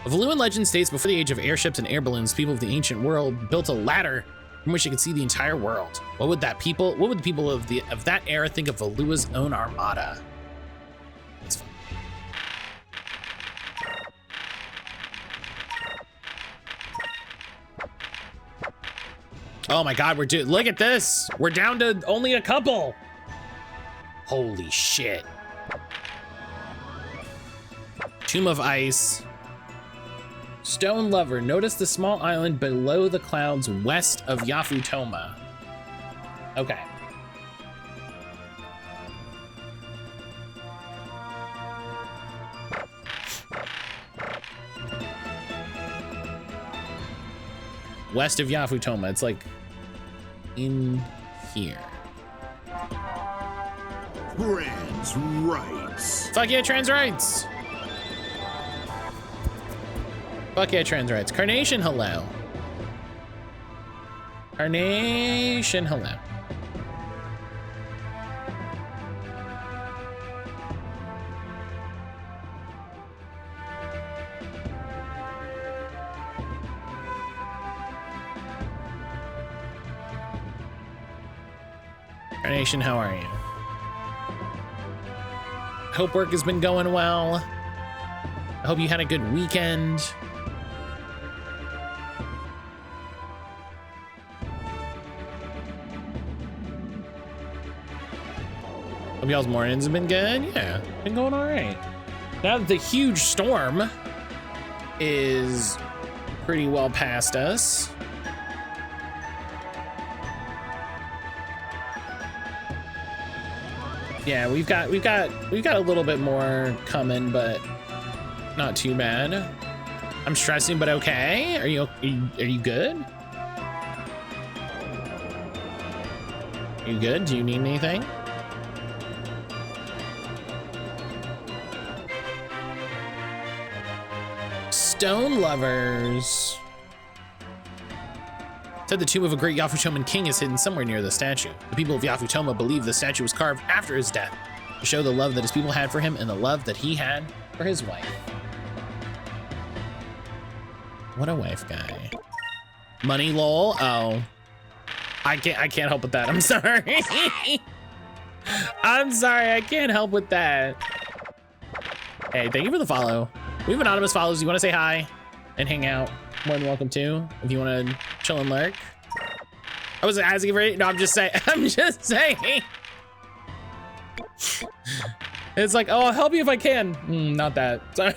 Valuan legend states before the age of airships and air balloons, people of the ancient world built a ladder from which you could see the entire world. What would the people of that era think of Valua's own armada? That's fun. Oh my God, look at this. We're down to only a couple. Holy shit. Tomb of Ice. Stone Lover. Notice the small island below the clouds west of Yafutoma. Okay. West of Yafutoma. It's like in here. Trans rights. Fuck yeah, trans rights. Fuck yeah, trans rights. Carnation, hello. Carnation, hello. Carnation, how are you? Hope work has been going well. I hope you had a good weekend. Hope y'all's mornings have been good. Yeah, been going all right. Now that the huge storm is pretty well past us. Yeah, we've got a little bit more coming, but not too bad. I'm stressing, but okay. Are you good? Are you good? Do you need anything? Stone Lovers. Said the tomb of a great Yafutoman king is hidden somewhere near the statue. The people of Yafutoma believe the statue was carved after his death to show the love that his people had for him and the love that he had for his wife. What a wife guy. Money lol. Oh, I can't help with that. I'm sorry. I'm sorry. I can't help with that. Hey, thank you for the follow. We have anonymous follows. You want to say hi and hang out? More than welcome to. If you want to chill and lurk. I wasn't asking for it. No, I'm just saying. I'm just saying. It's like, oh, I'll help you if I can. Not that. Sorry.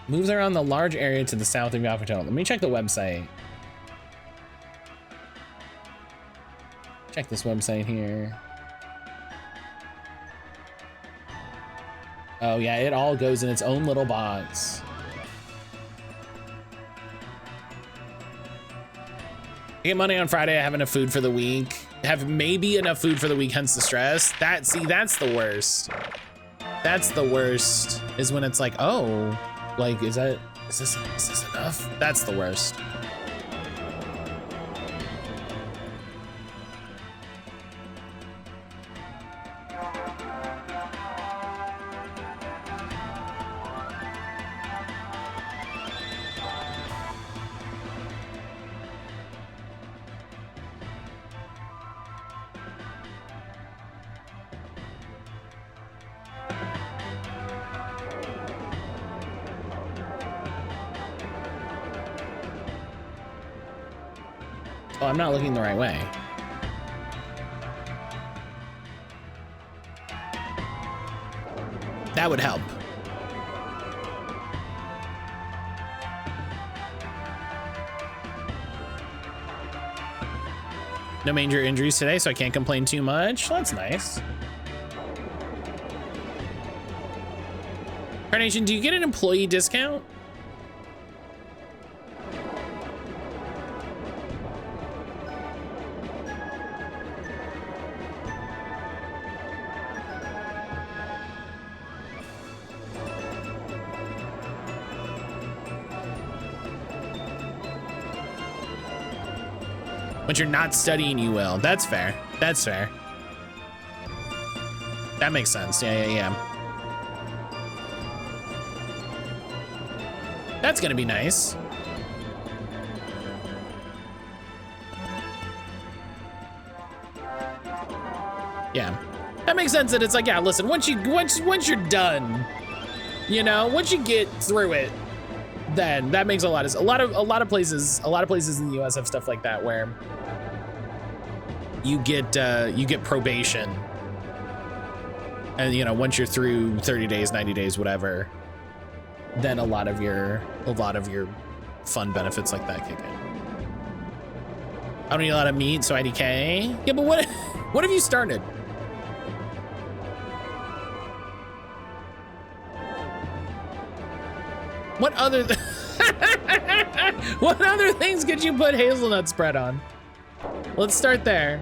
Moves around the large area to the south of Yafutoma. Let me check the website. Check this website here. Oh yeah, it all goes in its own little box. I get money on Friday, I have enough food for the week. Have maybe enough food for the week, hence the stress. That's the worst. That's the worst, is when it's like, oh, like, is this enough? That's the worst. Oh, I'm not looking the right way. That would help. No major injuries today, so I can't complain too much. That's nice. Carnation, do you get an employee discount? When you're not studying, you will. That's fair. That's fair. That makes sense. Yeah. That's gonna be nice. Yeah, that makes sense. That it's like, yeah, listen, once you're done, you know, once you get through it, then that makes a lot of places in the U.S. have stuff like that where you get probation, and you know, once you're through 30 days, 90 days, whatever, then a lot of your fun benefits like that kick in. I don't eat a lot of meat, so IDK. Yeah, but what have you started? What other what other things could you put hazelnut spread on? Let's start there.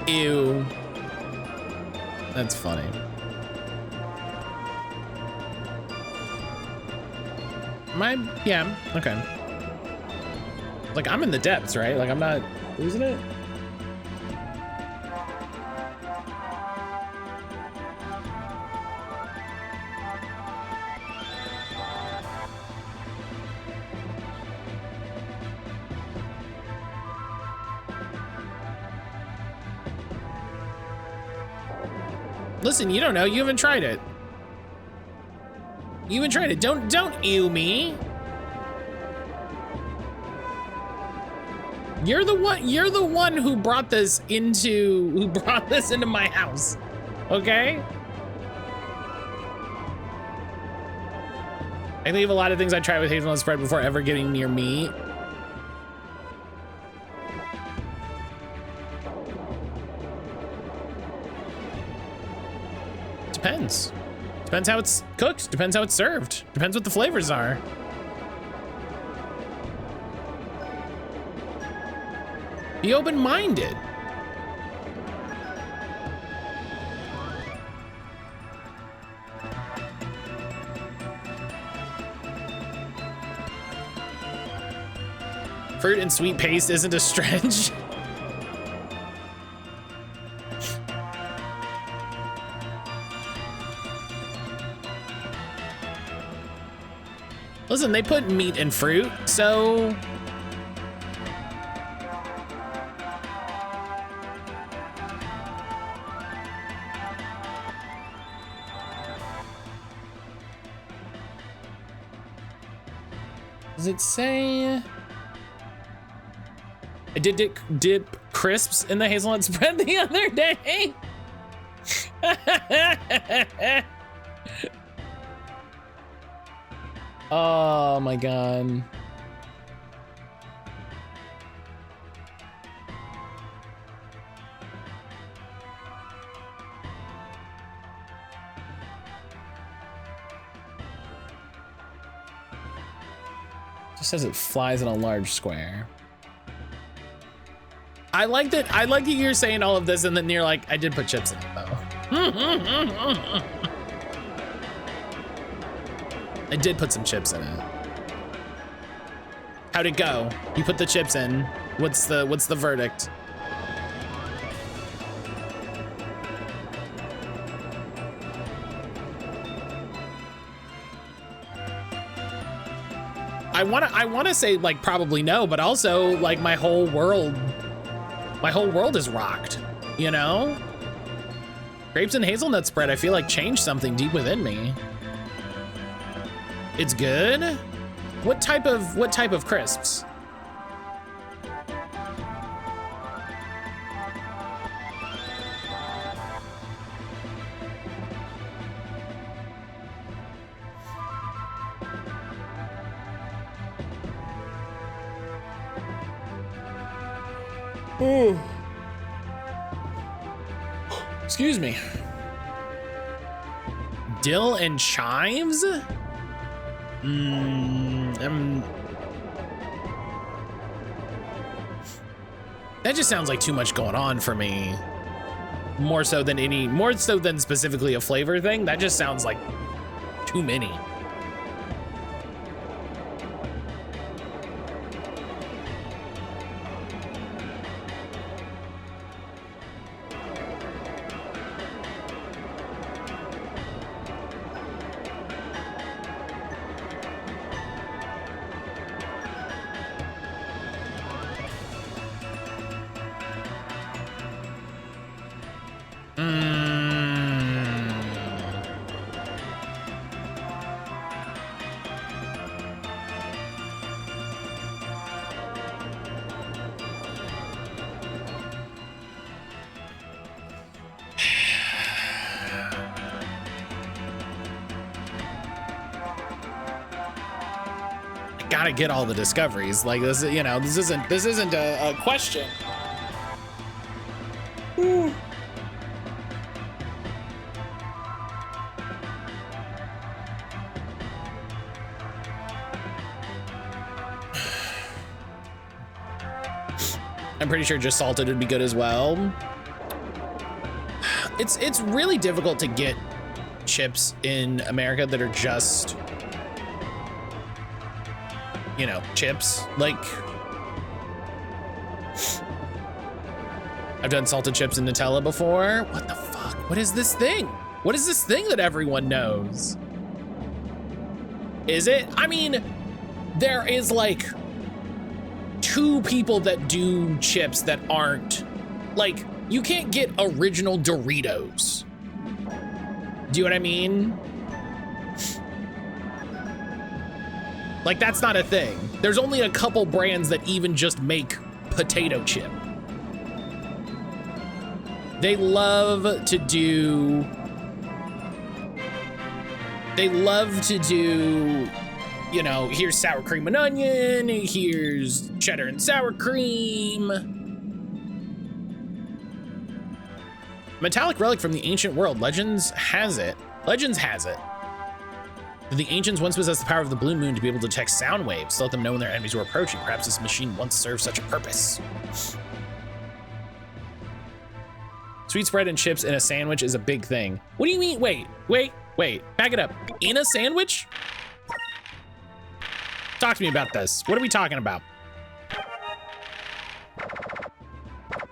Ew. That's funny. Yeah, okay. Like, I'm in the depths, right? Like, I'm not losing it. Listen, you don't know. You haven't tried it. You haven't tried it. Don't ew me. You're the one who brought this into my house. Okay? I leave a lot of things I tried with hazelnut spread before ever getting near meat. Depends. Depends how it's cooked. Depends how it's served. Depends what the flavors are. Be open-minded. Fruit and sweet paste isn't a stretch. Listen, they put meat in fruit, so... Does it say... I did dip crisps in the hazelnut spread the other day. Oh my god. Just says it flies in a large square. I like that you're saying all of this and then you're like, I did put chips in it though. I did put some chips in it. How'd it go? You put the chips in. What's the verdict? I wanna say like probably no, but also like my whole world is rocked, you know? Grapes and hazelnut spread, I feel like changed something deep within me. It's good? What type of crisps? Ooh. Excuse me. Dill and chives? That just sounds like too much going on for me. More so than specifically a flavor thing. That just sounds like too many. Gotta get all the discoveries. Like this, you know, this isn't a question. Ooh. I'm pretty sure just salted would be good as well. It's really difficult to get chips in America that are just, you know, chips. Like, I've done salted chips and Nutella before. What the fuck? What is this thing? What is this thing that everyone knows? Is it? I mean, there is like 2 people that do chips that aren't, like, you can't get original Doritos. Do you know what I mean? Like, that's not a thing. There's only a couple brands that even just make potato chip. They love to do, you know, here's sour cream and onion, here's cheddar and sour cream. Metallic relic from the ancient world. Legends has it. The ancients once possessed the power of the blue moon to be able to detect sound waves to let them know when their enemies were approaching. Perhaps this machine once served such a purpose. Sweet spread and chips in a sandwich is a big thing. What do you mean? Wait. Back it up. In a sandwich? Talk to me about this. What are we talking about?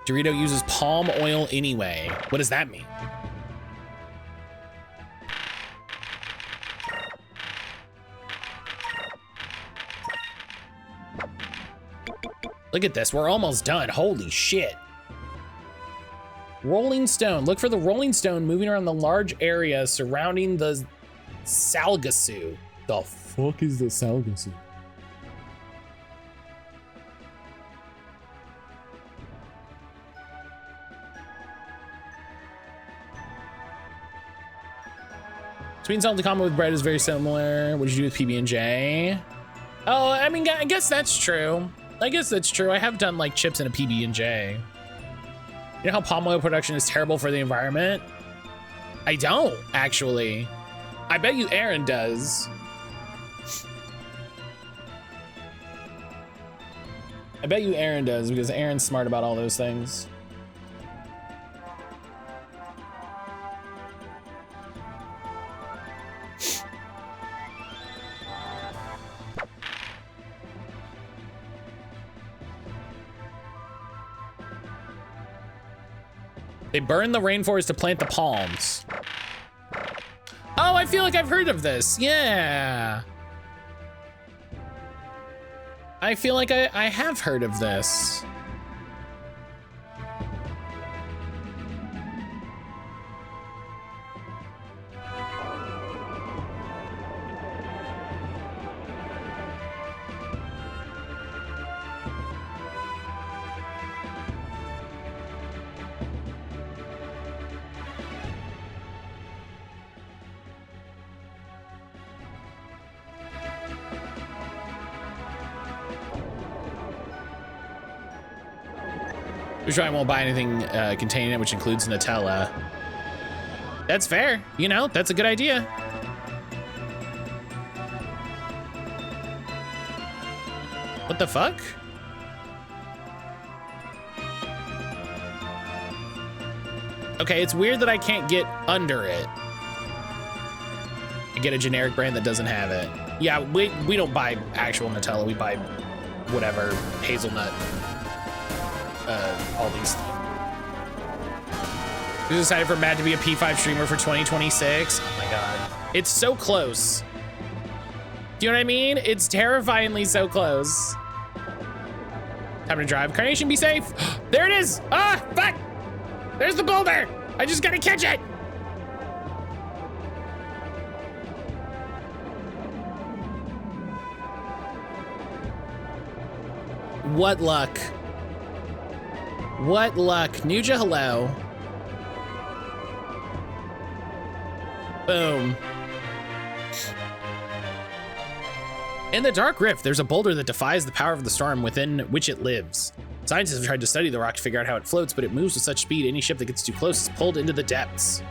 Dorito uses palm oil anyway. What does that mean? Look at this, we're almost done. Holy shit. Rolling stone. Look for the rolling stone moving around the large area surrounding the Salgasu. The fuck is the Salgasu? Sweet and salty combo with bread is very similar. What did you do with PB&J? Oh, I mean, I guess that's true. I have done like chips in a PB&J. You know how palm oil production is terrible for the environment? I don't, actually. I bet you Aaron does. I bet you Aaron does because Aaron's smart about all those things. They burn the rainforest to plant the palms. Oh, I feel like I've heard of this. Yeah. I feel like I have heard of this. Which I won't buy anything containing it, which includes Nutella. That's fair, you know, that's a good idea. What the fuck? Okay, it's weird that I can't get under it. I get a generic brand that doesn't have it. Yeah, we don't buy actual Nutella. We buy whatever, hazelnut, all these. We decided for Matt to be a P5 streamer for 2026. Oh my God. It's so close. Do you know what I mean? It's terrifyingly so close. Time to drive. Carnation, be safe. There it is. Ah, fuck. There's the boulder. I just gotta catch it. What luck. What luck. Nuja, hello. Boom. In the Dark Rift, there's a boulder that defies the power of the storm within which it lives. Scientists have tried to study the rock to figure out how it floats, but it moves with such speed any ship that gets too close is pulled into the depths.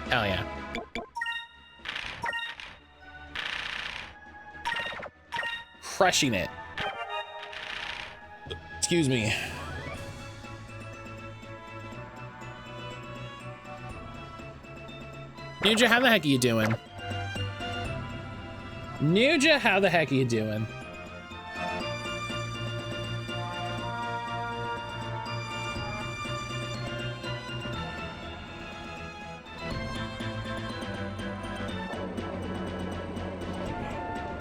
Hell yeah. Crushing it. Excuse me. Nuja, how the heck are you doing? Nuja, how the heck are you doing?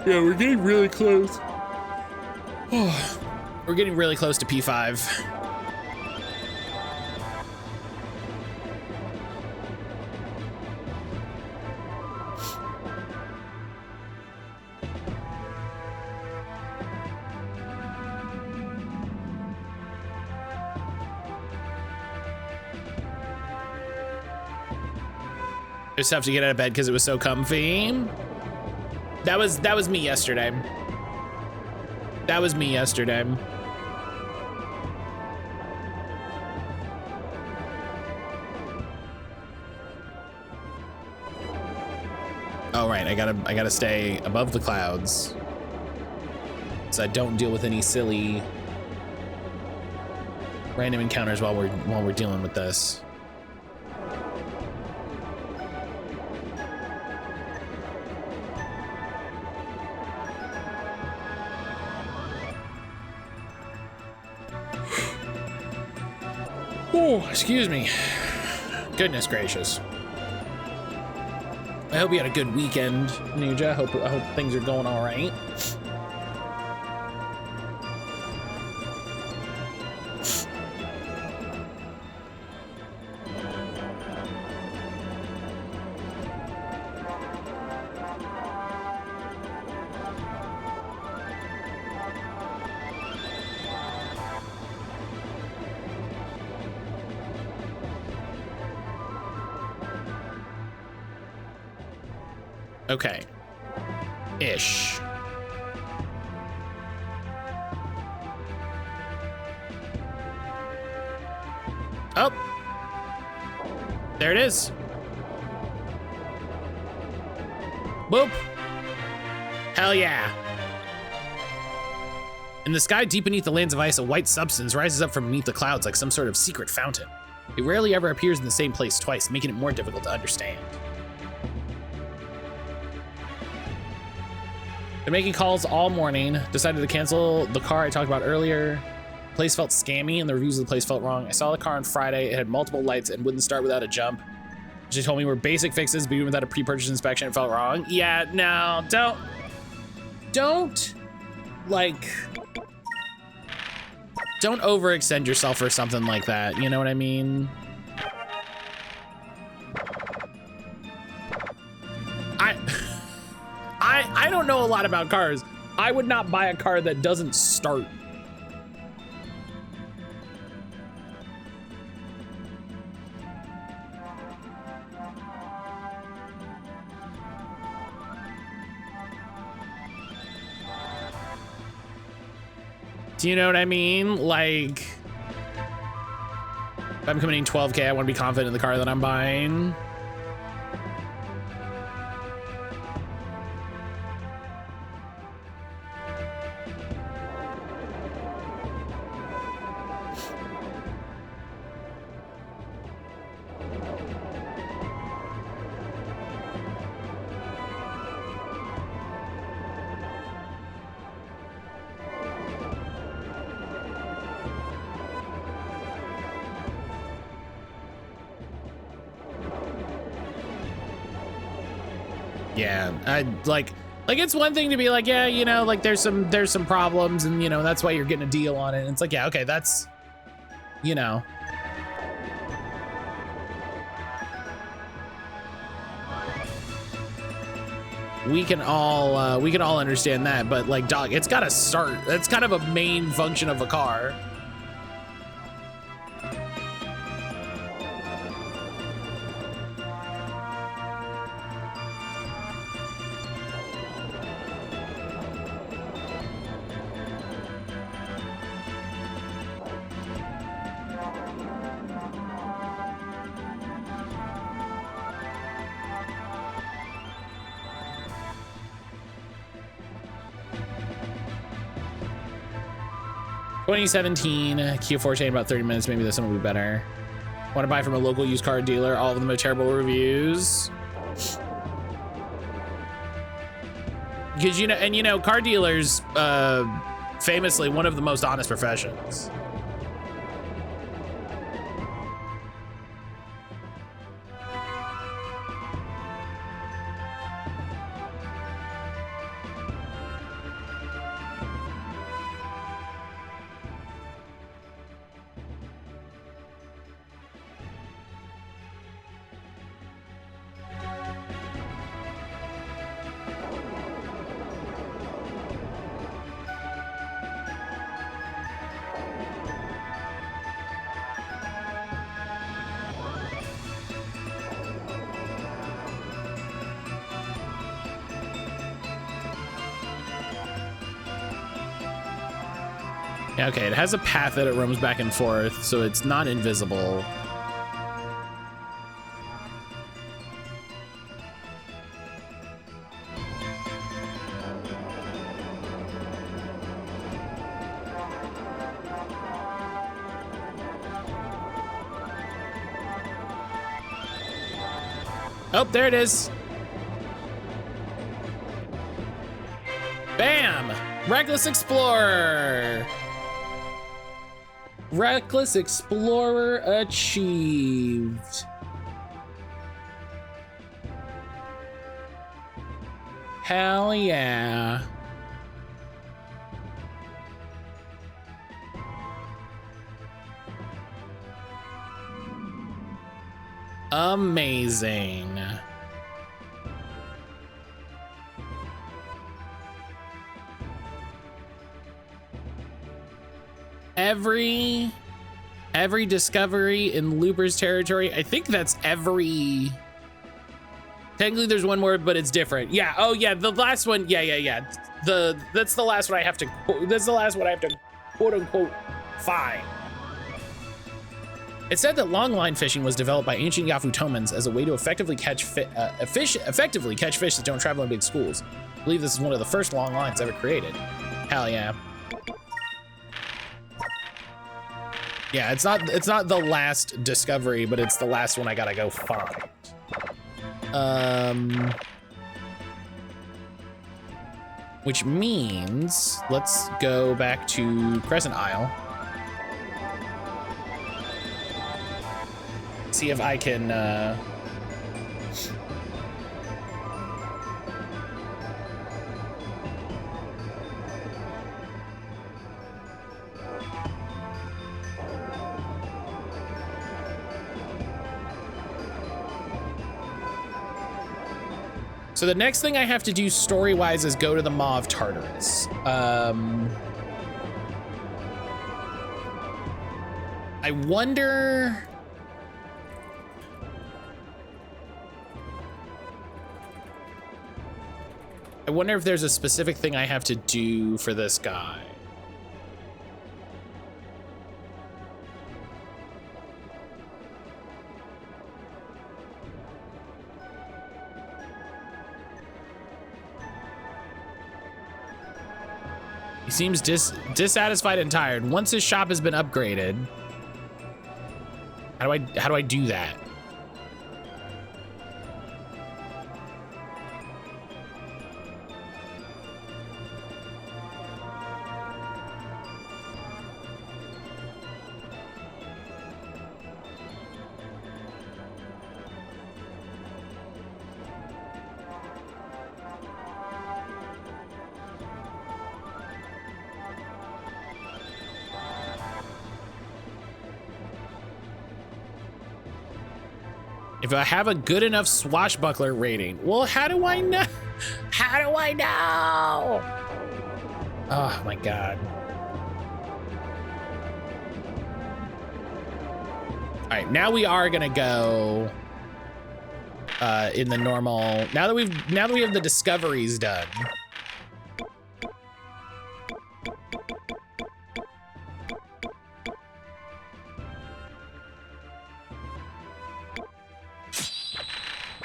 Yeah, we're getting really close. We're getting really close to P5. Just have to get out of bed because it was so comfy. That was me yesterday. That was me yesterday. Oh right, I gotta stay above the clouds so I don't deal with any silly random encounters while we're dealing with this. Oh, excuse me. Goodness gracious. I hope you had a good weekend, Nuja. I hope things are going all right. Okay. Ish. Oh. There it is. Boop. Hell yeah. In the sky deep beneath the lands of ice, a white substance rises up from beneath the clouds like some sort of secret fountain. It rarely ever appears in the same place twice, making it more difficult to understand. Been making calls all morning. Decided to cancel the car I talked about earlier. Place felt scammy and the reviews of the place felt wrong. I saw the car on Friday. It had multiple lights and wouldn't start without a jump. She told me were basic fixes, but even without a pre-purchase inspection, it felt wrong. Yeah, no, don't overextend yourself for something like that. You know what I mean? I don't know a lot about cars. I would not buy a car that doesn't start. Do you know what I mean? Like, if I'm committing 12K, I want to be confident in the car that I'm buying. Yeah, I like it's one thing to be like, yeah, you know, like there's some problems and you know, that's why you're getting a deal on it. And it's like, yeah, okay, that's, you know. We can all understand that, but like, dog, it's gotta start. That's kind of a main function of a car. $2017 Kia Forte in about 30 minutes. Maybe this one will be better. Want to buy from a local used car dealer? All of them have terrible reviews. Because you know, car dealers, famously one of the most honest professions. Okay, it has a path that it roams back and forth, so it's not invisible. Oh, there it is. Bam! Reckless Explorer. Reckless Explorer achieved. Hell yeah. Amazing. Every discovery in Looper's territory. I think that's every. Technically, there's one more, but it's different. Yeah. Oh, yeah. The last one. Yeah. That's the last one I have to. That's the last one I have to, quote unquote, find. It said that longline fishing was developed by ancient Yafutomans as a way to effectively catch fish that don't travel in big schools. I believe this is one of the first long lines ever created. Hell yeah. Yeah, it's not the last discovery, but it's the last one I gotta go find. Which means let's go back to Crescent Isle. See if I can So the next thing I have to do story-wise is go to the Maw of Tartarus. I wonder... if there's a specific thing I have to do for this guy. He seems dissatisfied and tired. Once his shop has been upgraded, how do I do that? If I have a good enough swashbuckler rating. Well, how do I know? How do I know? Oh my God. All right, now we are gonna go in the normal. Now that we have the discoveries done.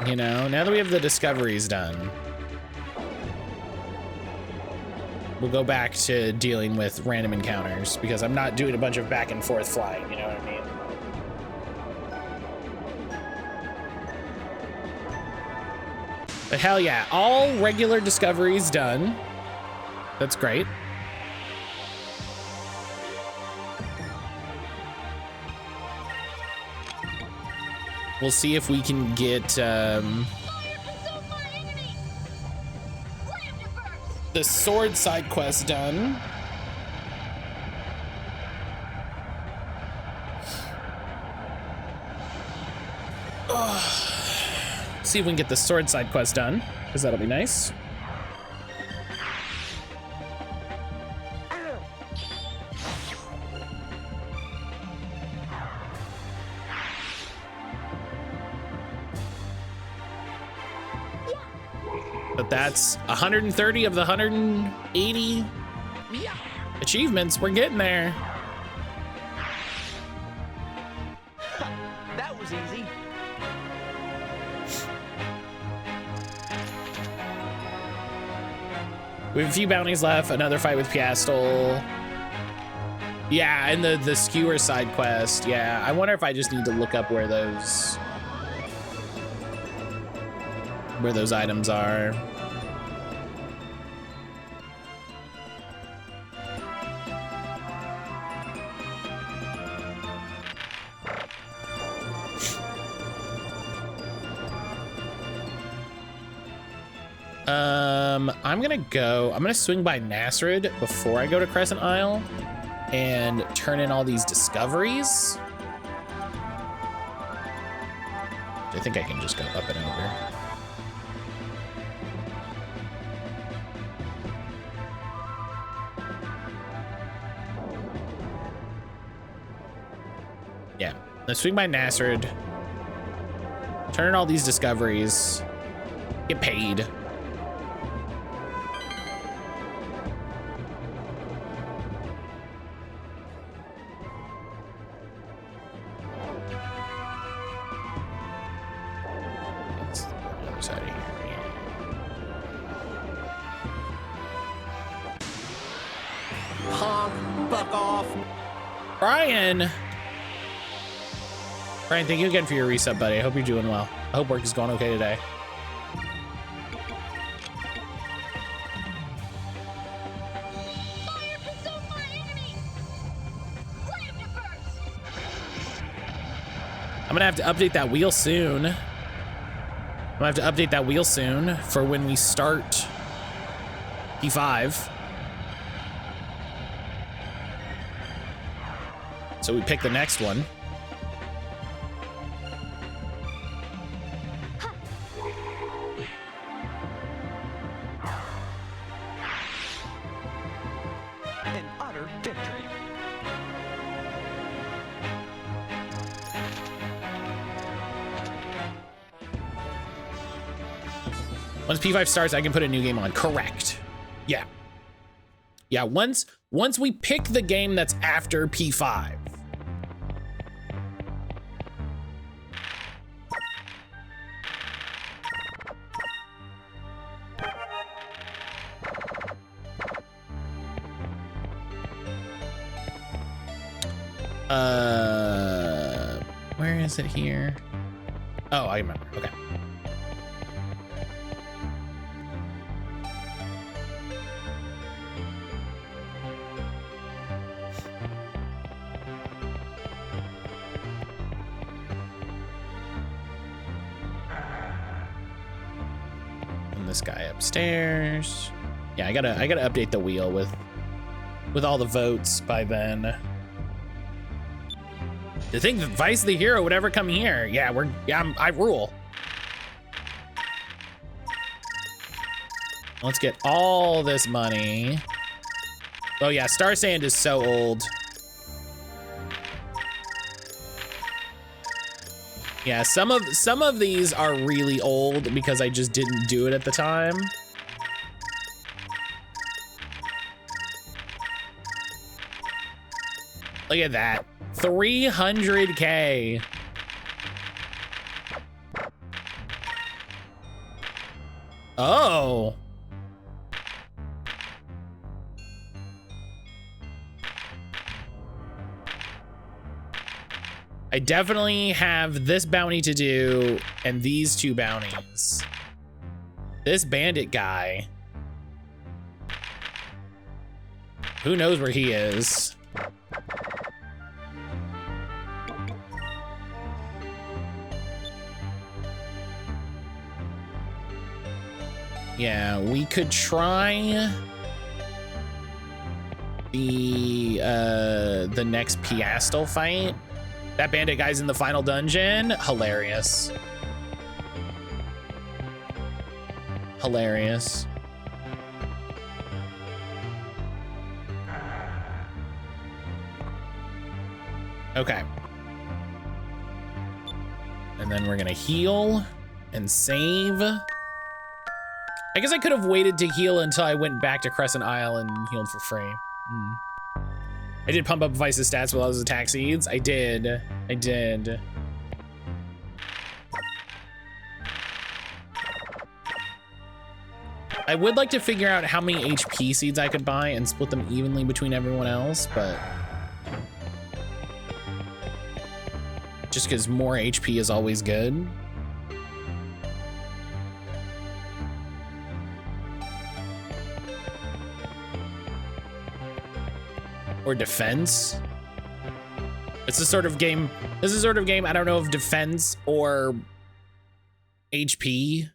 You know, now that we have the discoveries done, we'll go back to dealing with random encounters because I'm not doing a bunch of back and forth flying, you know what I mean? But hell yeah, all regular discoveries done. That's great. We'll see if we can get the sword side quest done. See if we can get the sword side quest done, because that'll be nice. But that's 130 of the 180 achievements. We're getting there. That was easy. We have a few bounties left. Another fight with Piastel. Yeah, and the skewer side quest. Yeah, I wonder if I just need to look up where those items are. I'm gonna swing by Nasrid before I go to Crescent Isle and turn in all these discoveries. I think I can just go up and over. Yeah, let's swing by Nasrid, turn in all these discoveries, get paid. Brian, thank you again for your reset, buddy. I hope you're doing well. I hope work is going okay today. I'm gonna have to update that wheel soon. I'm gonna have to update that wheel soon for when we start P5. So we pick the next one. An utter victory. Once P5 starts, I can put a new game on. Correct. Yeah. Yeah, once we pick the game that's after P5. Where is it here? Oh, I remember. Okay. And this guy upstairs. Yeah, I gotta update the wheel with all the votes by then. To think that Vyse the hero would ever come here. Yeah, I rule. Let's get all this money. Oh yeah, Star Sand is so old. Yeah, some of these are really old because I just didn't do it at the time. Look at that. 300K. Oh. I definitely have this bounty to do and these 2 bounties. This bandit guy. Who knows where he is? Yeah, we could try the next Piastel fight. That bandit guy's in the final dungeon. Hilarious. Hilarious. Okay. And then we're gonna heal and save. I guess I could have waited to heal until I went back to Crescent Isle and healed for free. I did pump up Vyse's stats while I was attack seeds. I did. I would like to figure out how many HP seeds I could buy and split them evenly between everyone else, but just because more HP is always good. Or defense. It's a sort of game. This is a sort of game. I don't know if defense or HP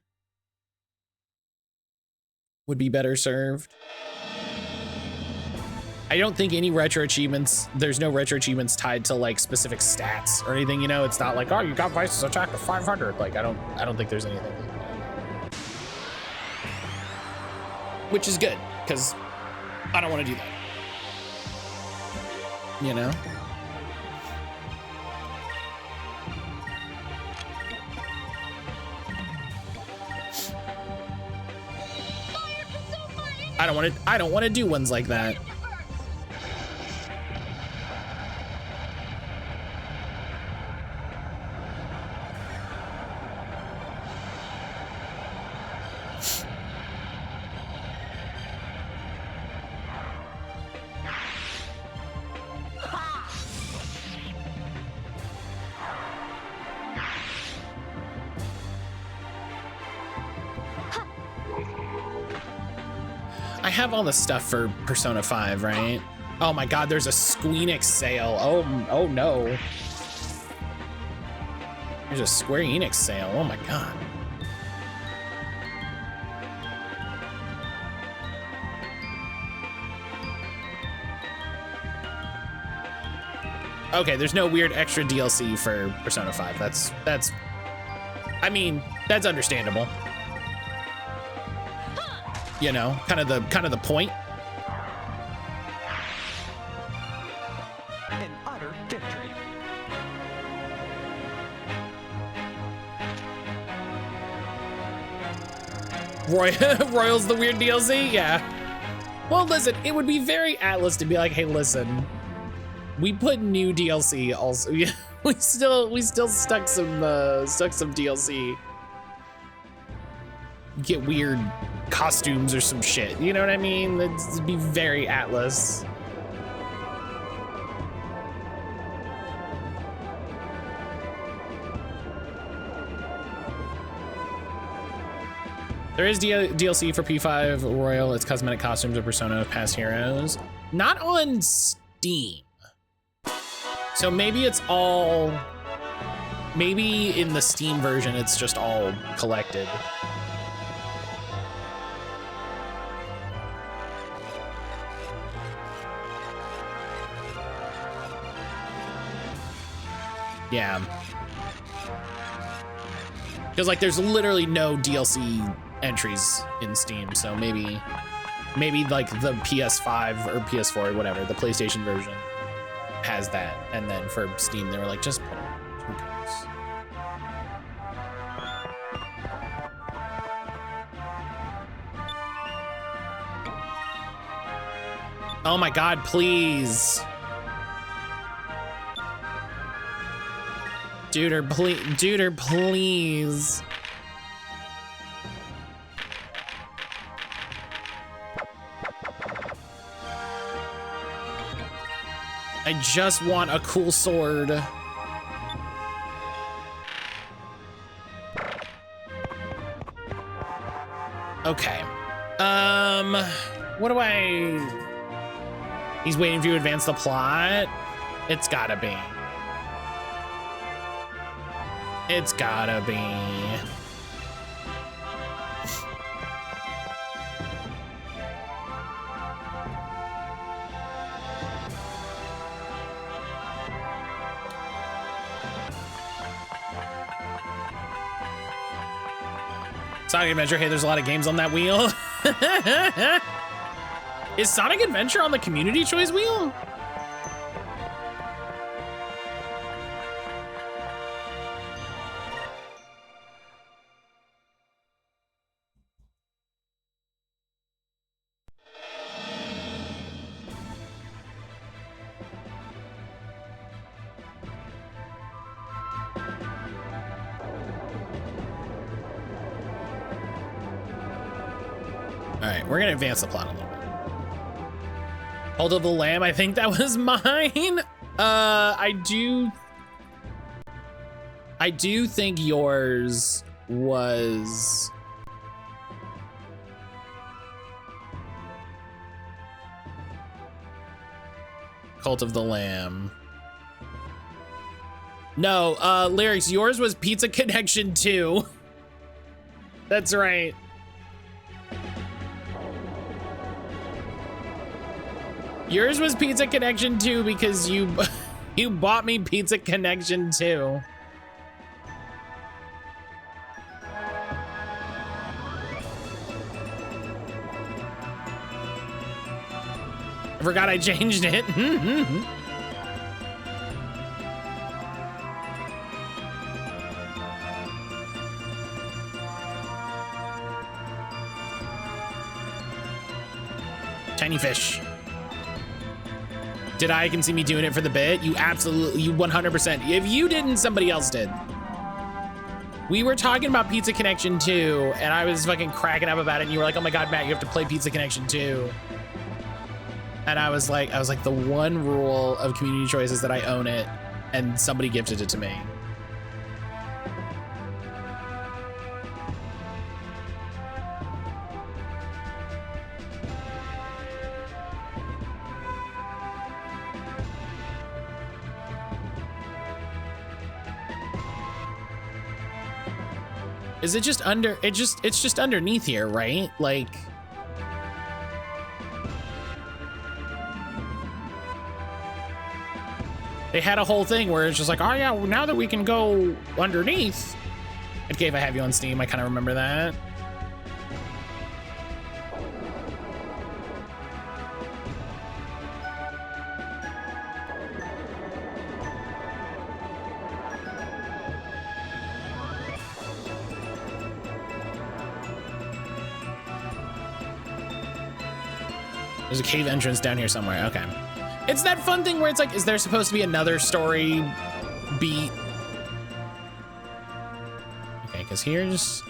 would be better served. I don't think any retro achievements, there's no retro achievements tied to like specific stats or anything, you know. It's not like, oh, you got Vyse's attack to 500. Like I don't think there's anything like that. Which is good, because I don't want to do that. You know? I don't want to do ones like that. I have all the stuff for Persona 5, right? Oh my God, there's a Squeenix sale. Oh no. There's a Square Enix sale. Oh my God. Okay, there's no weird extra DLC for Persona 5. That's I mean, that's understandable. You know, kind of the point. An utter victory. Royal's the weird DLC? Yeah. Well, listen, it would be very Atlas to be like, hey, listen, we put new DLC also. Yeah, we still stuck some DLC. Get weird costumes or some shit, you know what I mean? It'd be very Atlas. There is DLC for P5 Royal. It's cosmetic costumes of Persona past heroes. Not on Steam. So maybe it's all, maybe in the Steam version, it's just all collected. Yeah. Because like there's literally no DLC entries in Steam, so maybe like the PS5 or PS4 or whatever, the PlayStation version has that, and then for Steam they were like, just put it. Who cares? Oh my God, please. Duder, please. I just want a cool sword. Okay. What do I... He's waiting for you to advance the plot? It's gotta be. It's gotta be. Sonic Adventure, hey, there's a lot of games on that wheel. Is Sonic Adventure on the community choice wheel? All right, we're gonna advance the plot a little bit. Hold of the Lamb, I think that was mine. I do think yours was... Cult of the Lamb. No, Lyrics, yours was Pizza Connection 2. That's right. Yours was Pizza Connection 2 because you bought me Pizza Connection 2. I forgot I changed it. Tiny fish. Did I can see me doing it for the bit? You absolutely, you 100%. If you didn't, somebody else did. We were talking about Pizza Connection 2, and I was fucking cracking up about it, and you were like, oh my God, Matt, you have to play Pizza Connection 2. And I was like, the one rule of community choice is that I own it, and somebody gifted it to me. Is it just under, it's just underneath here, right? Like, they had a whole thing where it's just like, oh yeah, well, now that we can go underneath. Okay, if I have you on Steam, I kind of remember that. There's a cave entrance down here somewhere. Okay. It's that fun thing where it's like, is there supposed to be another story beat? Okay, because here's...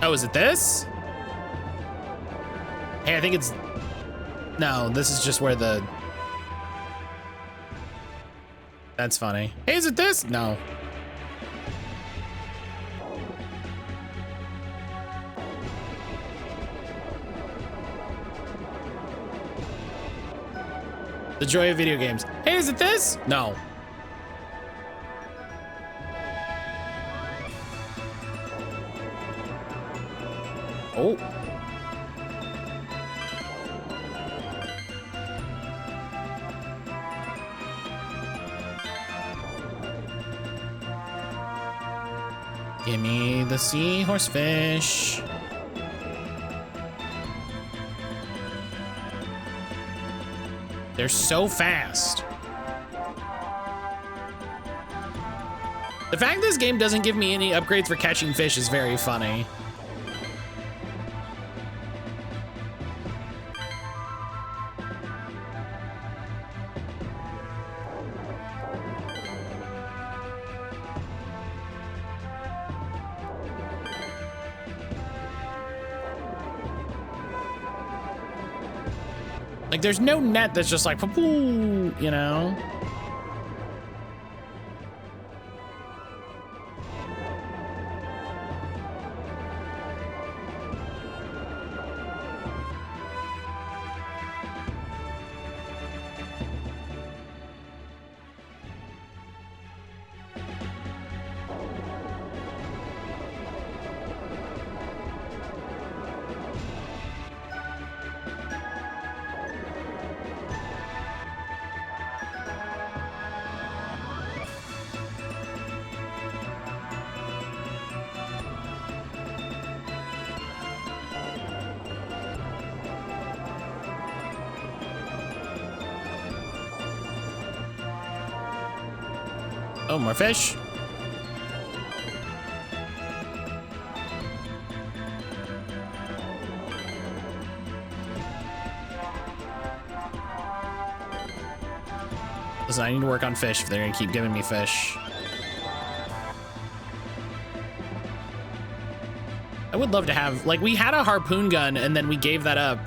Oh, is it this? Hey, I think it's, no, this is just where the, that's funny. Hey, is it this? No. The joy of video games. Hey, is it this? No. Oh. Give me the seahorse fish. They're so fast. The fact this game doesn't give me any upgrades for catching fish is very funny. Like, there's no net that's just like, you know? Oh, more fish. Listen, I need to work on fish if they're gonna keep giving me fish. I would love to have, like, we had a harpoon gun and then we gave that up.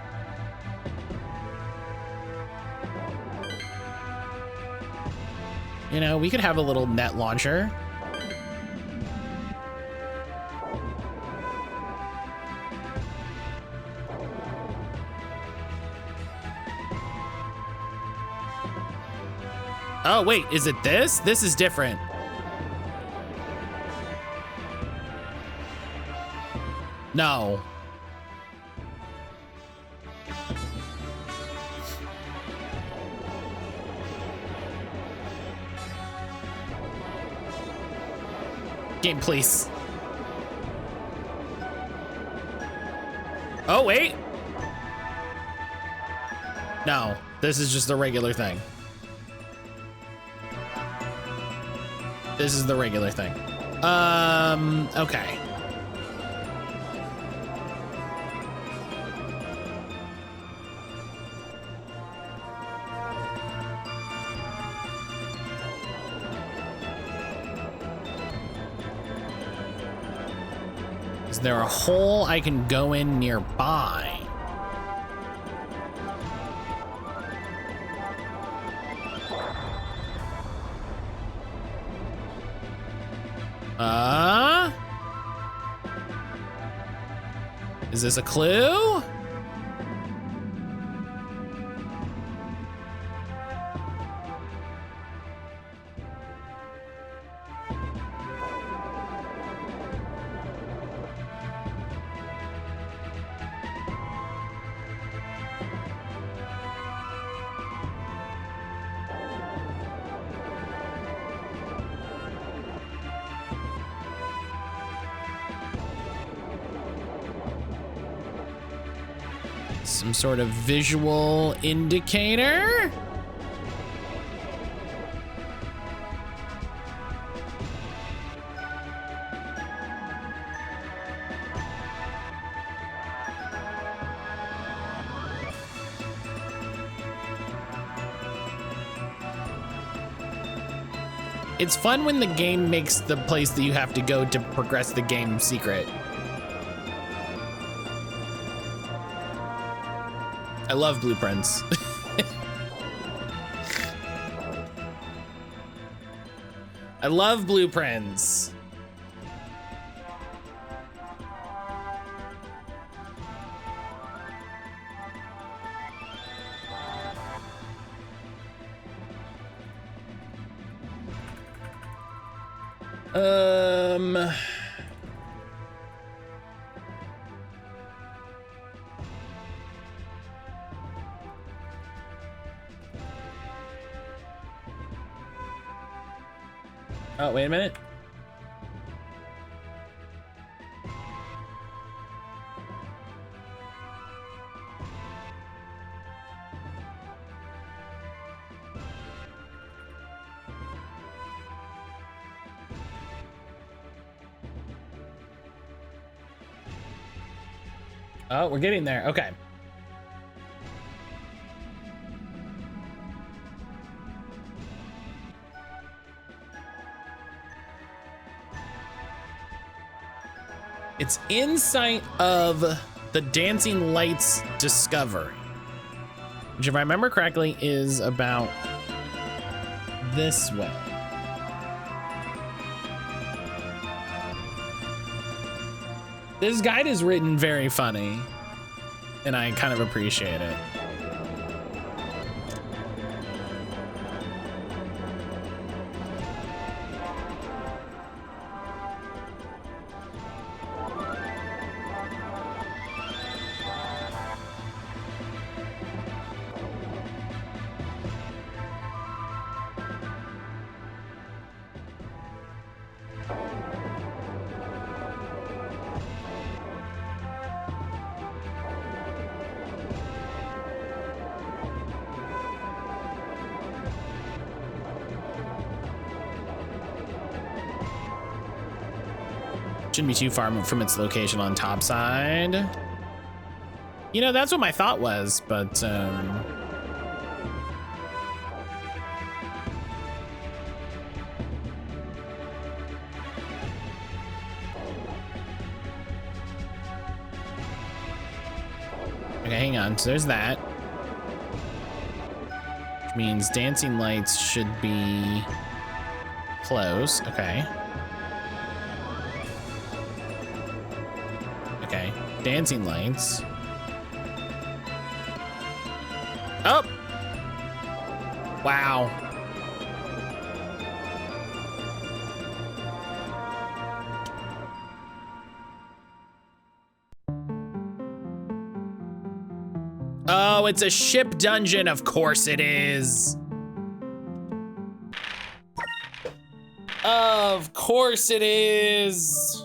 You know, we could have a little net launcher. Oh, wait, is it this? This is different. No. Game, please. Oh, wait. No, this is just the regular thing. This is the regular thing. Okay. Is there a hole I can go in nearby? Is this a clue? Some sort of visual indicator? It's fun when the game makes the place that you have to go to progress the game secret. I love blueprints. I love blueprints. Oh, wait a minute. Oh, we're getting there. Okay. It's in sight of the Dancing Lights discovery, which, if I remember correctly, is about this way. This guide is written very funny, and I kind of appreciate it. Shouldn't be too far from its location on top side. You know, that's what my thought was, but okay, hang on. So there's that. Which means Dancing Lights should be close. Okay. Okay, Dancing Lights. Oh! Wow. Oh, it's a ship dungeon. Of course it is. Of course it is.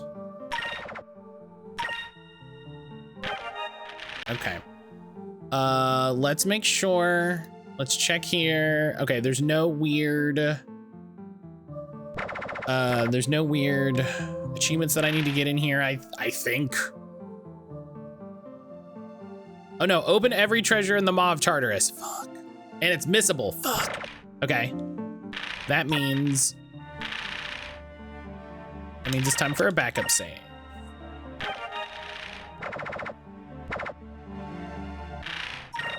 Okay. Let's make sure. Let's check here. Okay, there's no weird achievements that I need to get in here, I think. Oh no, open every treasure in the Maw of Tartarus. Fuck. And it's missable. Fuck. Okay. That means it's time for a backup save.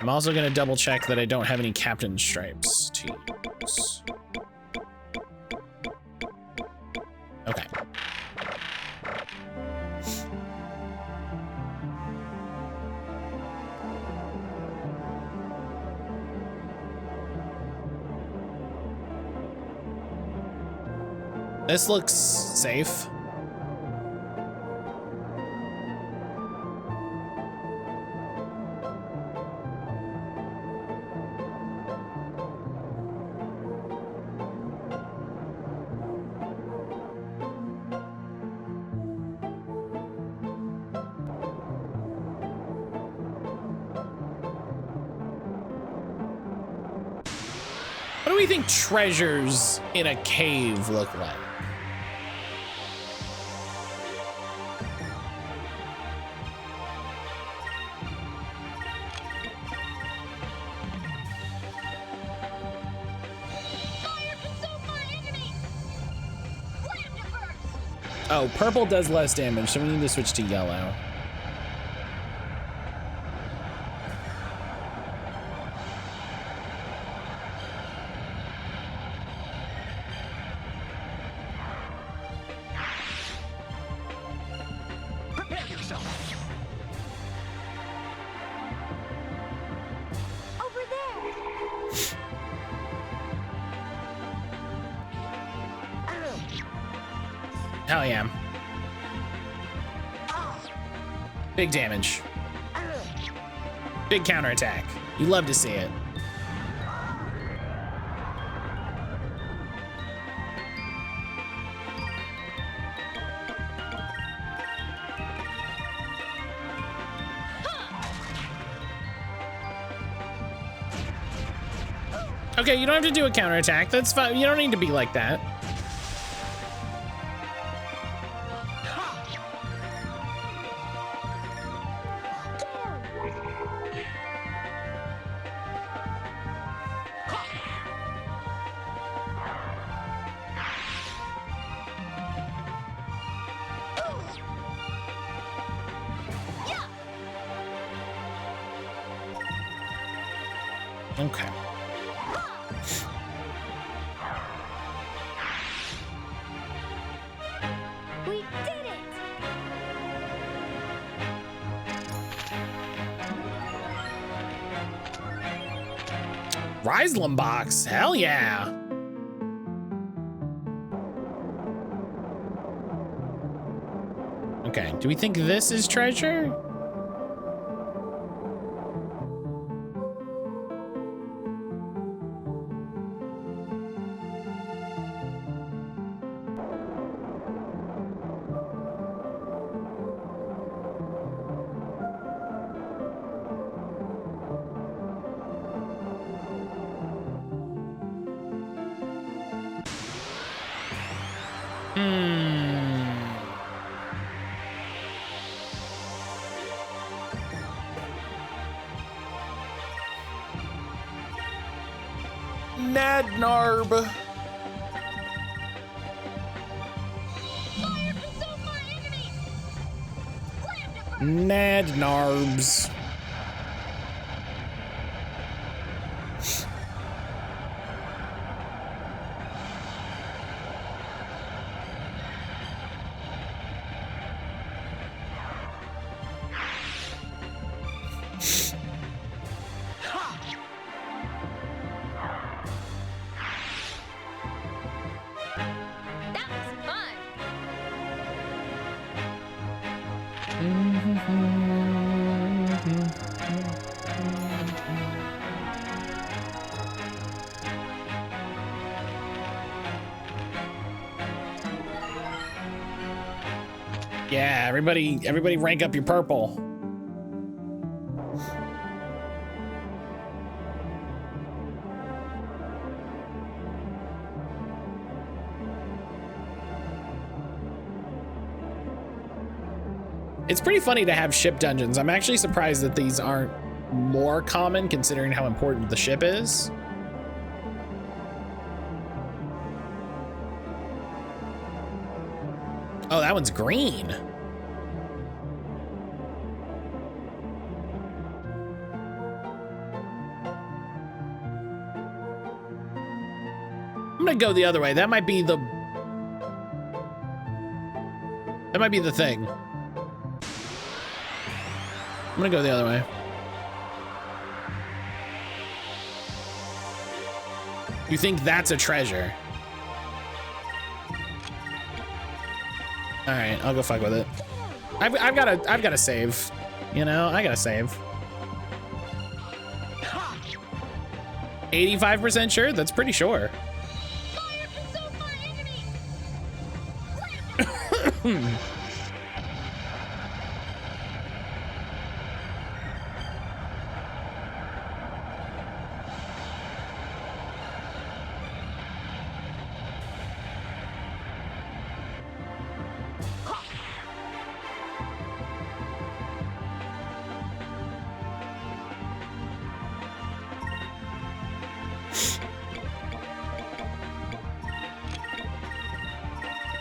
I'm also gonna double check that I don't have any captain stripes to use. Okay. This looks safe. What do we think treasures in a cave look like? Oh, purple does less damage, so we need to switch to yellow. Hell yeah. Big damage. Big counterattack. You love to see it. Okay, you don't have to do a counterattack. That's fine. You don't need to be like that. Okay. We did it! Rislem box, hell yeah. Okay, do we think this is treasure? Nadnarb. Nadnarbs. That was fun! Yeah, everybody rank up your purple. It's pretty funny to have ship dungeons. I'm actually surprised that these aren't more common considering how important the ship is. Oh, that one's green. I'm gonna go the other way. That might be the thing. I'm gonna go the other way. You think that's a treasure? All right, I'll go fuck with it. I've got to save. You know, I gotta save. 85% sure? That's pretty sure.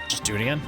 Just do it again.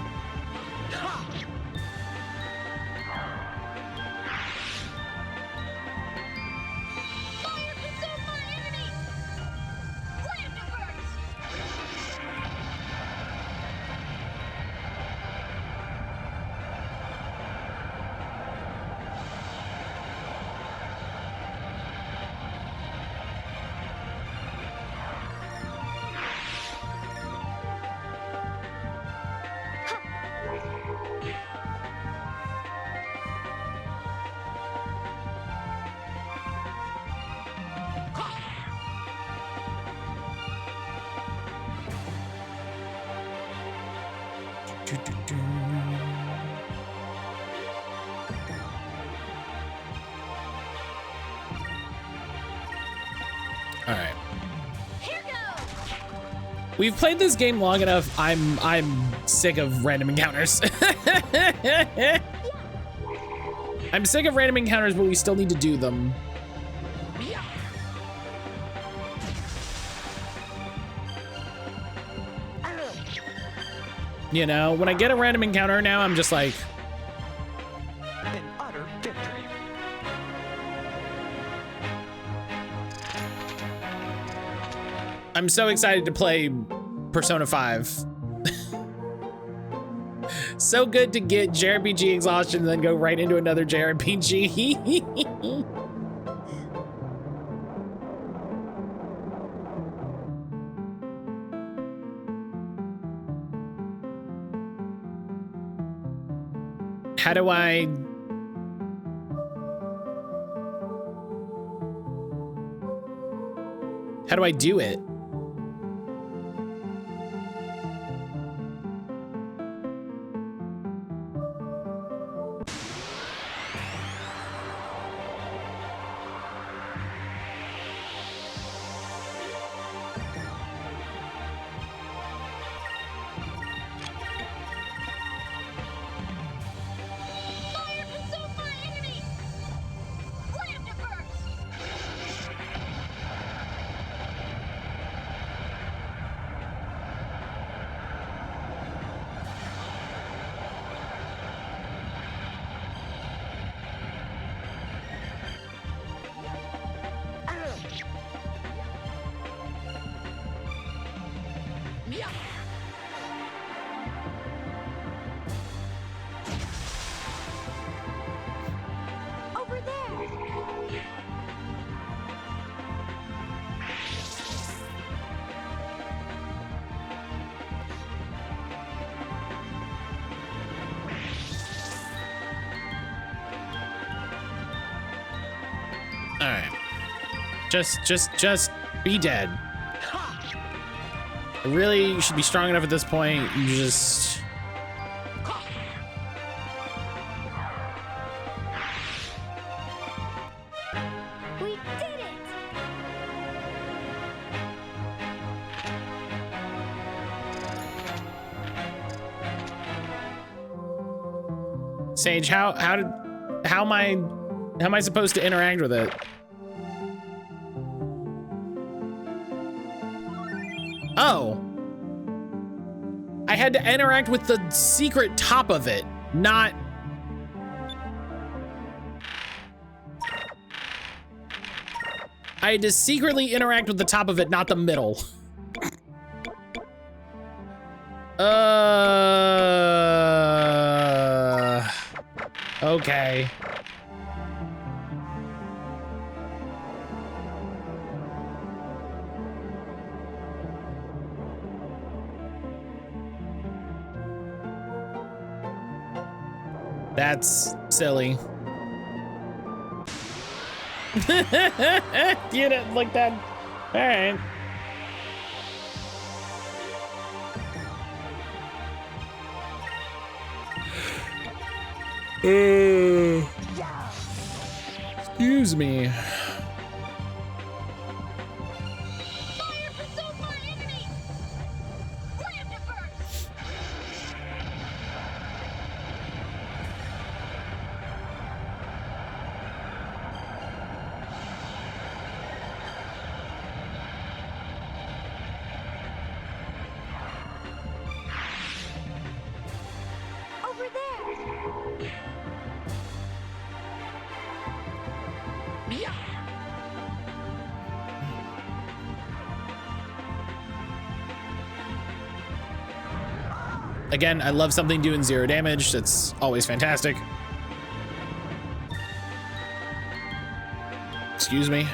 All right. Here goes. We've played this game long enough. I'm sick of random encounters. I'm sick of random encounters, but we still need to do them. You know, when I get a random encounter now, I'm just like, An utter victory. I'm so excited to play Persona 5. So good to get JRPG exhaustion and then go right into another JRPG. How do I... How do I do it? Fire consume my enemy. Slam to first. Over there. All right. Just be dead. I really should be strong enough at this point. You just... We did it. Sage, how am I supposed to interact with it? Oh. I had to interact with the secret top of it, not... I had to secretly interact with the top of it, not the middle. Okay. That's silly. You didn't like that. All right. Excuse me. Fire consume my enemy. Slam to first. Over there. Again, I love something doing 0 damage. That's always fantastic. Excuse me. Fire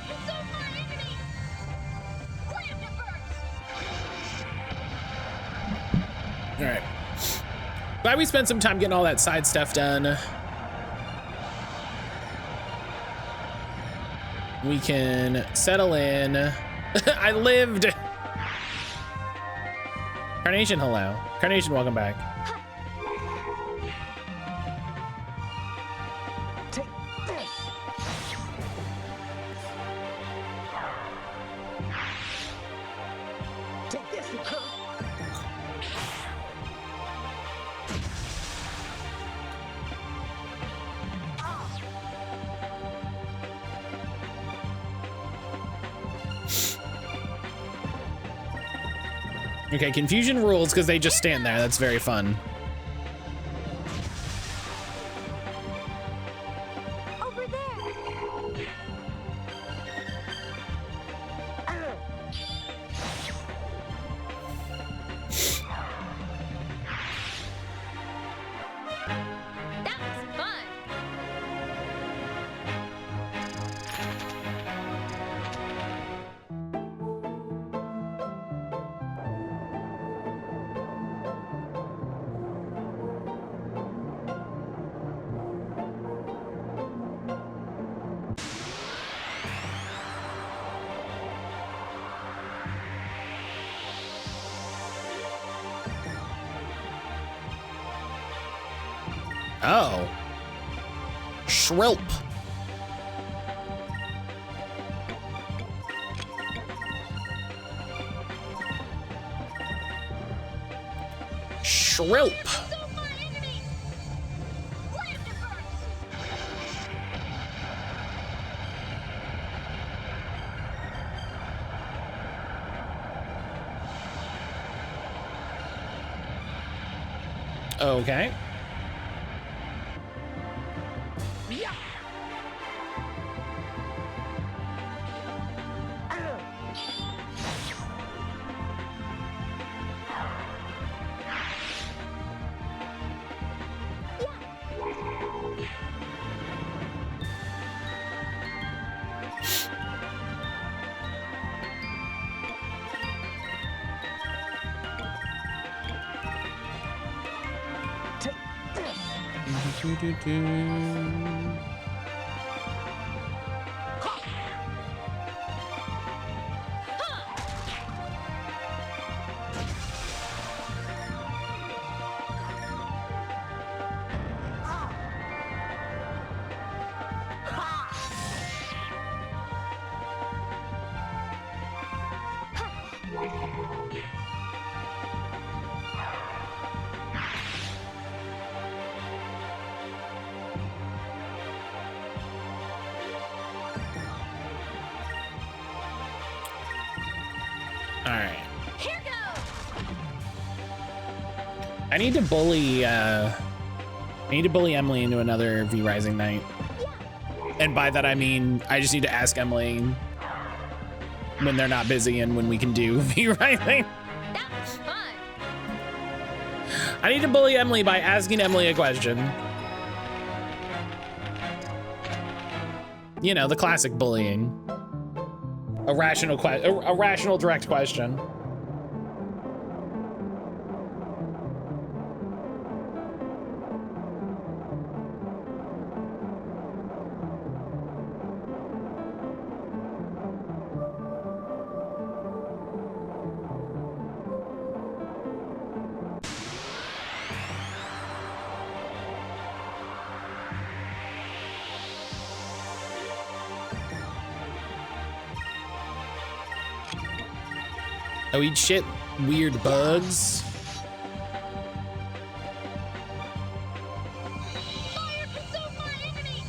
consume my enemy. Slam to first. All right. Glad we spent some time getting all that side stuff done. we can settle in. I lived. Carnation, hello. Carnation, welcome back. Take this. Take this, you cur. Okay, confusion rules because they just stand there. That's very fun. Over there. That was fun. Oh. Shrimp. Shrimp. So far, enemy. Land first. Okay. Take this. All right. Here goes. I need to bully Emily into another V Rising night. And by that I mean I just need to ask Emily when they're not busy and when we can do V Rising. That was fun. I need to bully Emily by asking Emily a question. You know, the classic bullying. A rational direct question. Oh, eat shit, weird bugs. Fire pursue my enemy.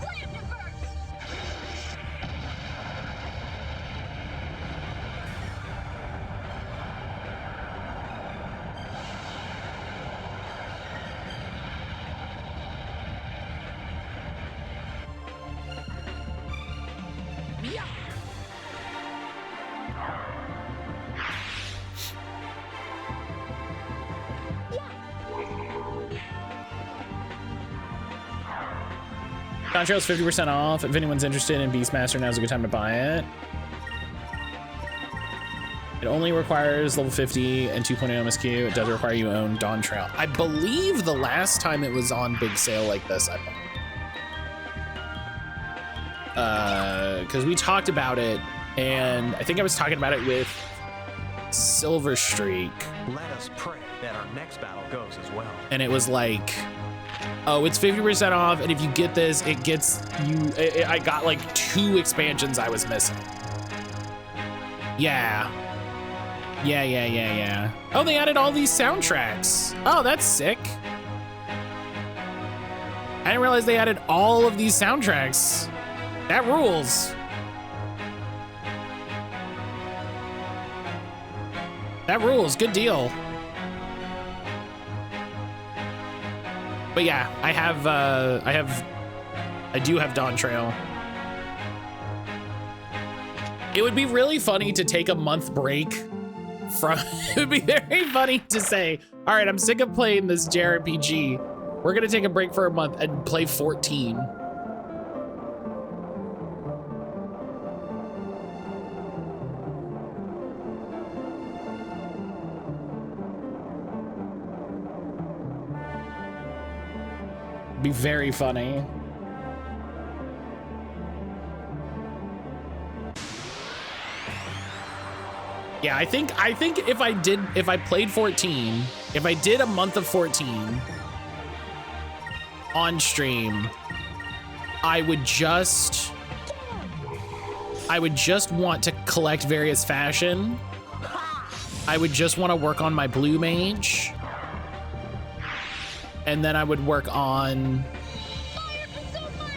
Land first. Contrail's 50% off. If anyone's interested in Beastmaster, now's a good time to buy it. It only requires level 50 and 2.0 MSQ. It does require you own Dawn Trail. I believe the last time it was on big sale like this, I bought. because we talked about it, and I think I was talking about it with Silver Streak. Let us pray that our next battle goes as well. And it was like, oh, it's 50% off, and if you get this, it gets you. I got like 2 expansions I was missing. Yeah. Yeah. Oh, they added all these soundtracks. Oh, that's sick. I didn't realize they added all of these soundtracks. That rules. That rules. Good deal. But yeah, I do have Dawn Trail. It would be really funny to take a month break from, it would be very funny to say, all right, I'm sick of playing this JRPG. We're gonna take a break for a month and play 14. Be very funny. Yeah, I think if I played 14, if I did a month of 14 on stream, I would just want to collect various fashion. I would just want to work on my blue mage. And then I would work on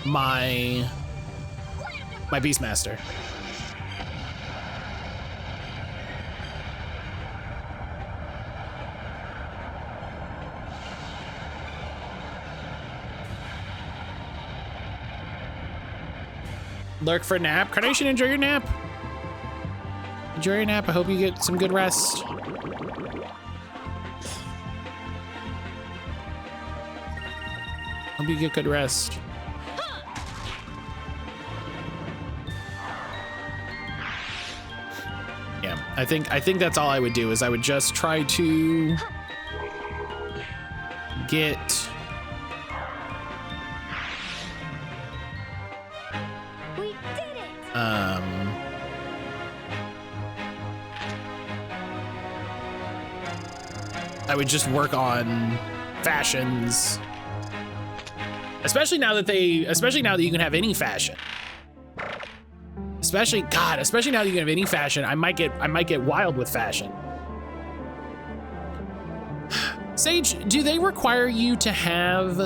my Beastmaster. Lurk for nap. Carnation, enjoy your nap. Enjoy your nap. I hope you get some good rest. Hope you get good rest. Yeah, I think that's all I would do is I would just try to get We did it! I would just work on fashions. Especially now that you can have any fashion. Especially now that you can have any fashion, I might get wild with fashion. Sage, do they require you to have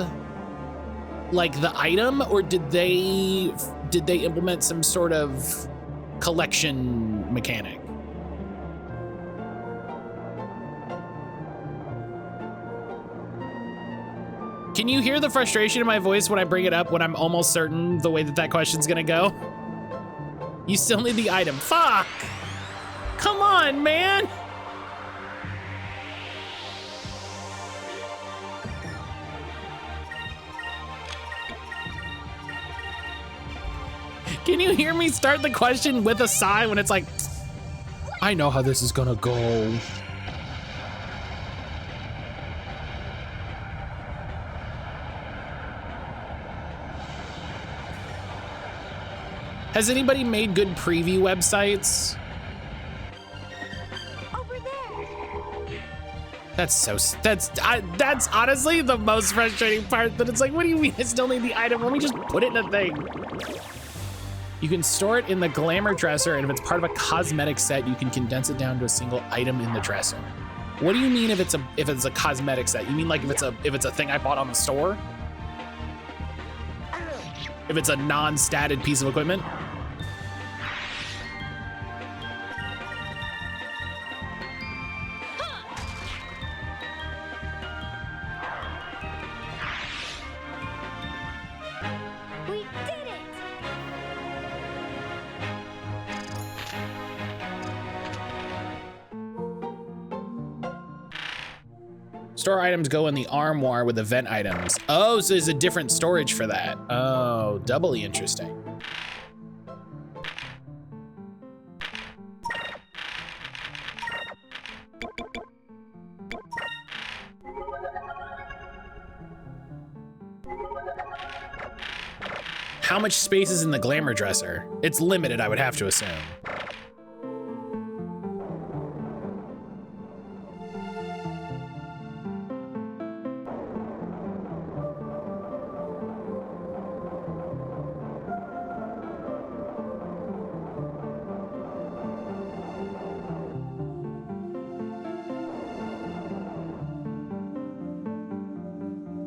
like the item, or did they implement some sort of collection mechanic? Can you hear the frustration in my voice when I bring it up when I'm almost certain the way that question's gonna go? You still need the item. Fuck! Come on, man! Can you hear me start the question with a sigh when it's like, I know how this is gonna go. Has anybody made good preview websites? Over there! That's honestly the most frustrating part, that it's like, what do you mean I still need the item? Let me just put it in a thing. You can store it in the glamour dresser, and if it's part of a cosmetic set, you can condense it down to a single item in the dresser. What do you mean if it's a cosmetic set? You mean like if it's a thing I bought on the store? If it's a non-statted piece of equipment? We did it! Store items go in the armoire with event items. Oh, so there's a different storage for that. Oh, doubly interesting. how much space is in the glamour dresser? It's limited, I would have to assume.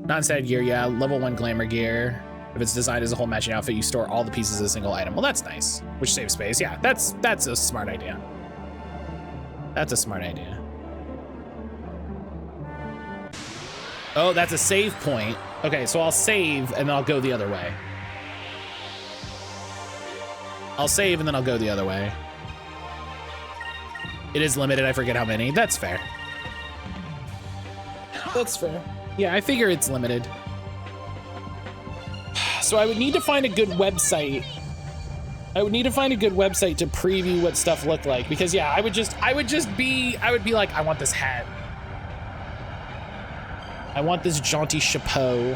Non-stat gear, yeah, level 1 glamour gear. If it's designed as a whole matching outfit, you store all the pieces as a single item. Well, that's nice, which saves space. Yeah, that's a smart idea. That's a smart idea. Oh, that's a save point. Okay, so I'll save and then I'll go the other way. I'll save and then I'll go the other way. It is limited, I forget how many. That's fair. That's fair. Yeah, I figure it's limited. So I would need to find a good website. I would need to find a good website to preview what stuff looked like, because yeah, I would be like, I want this hat. I want this jaunty chapeau.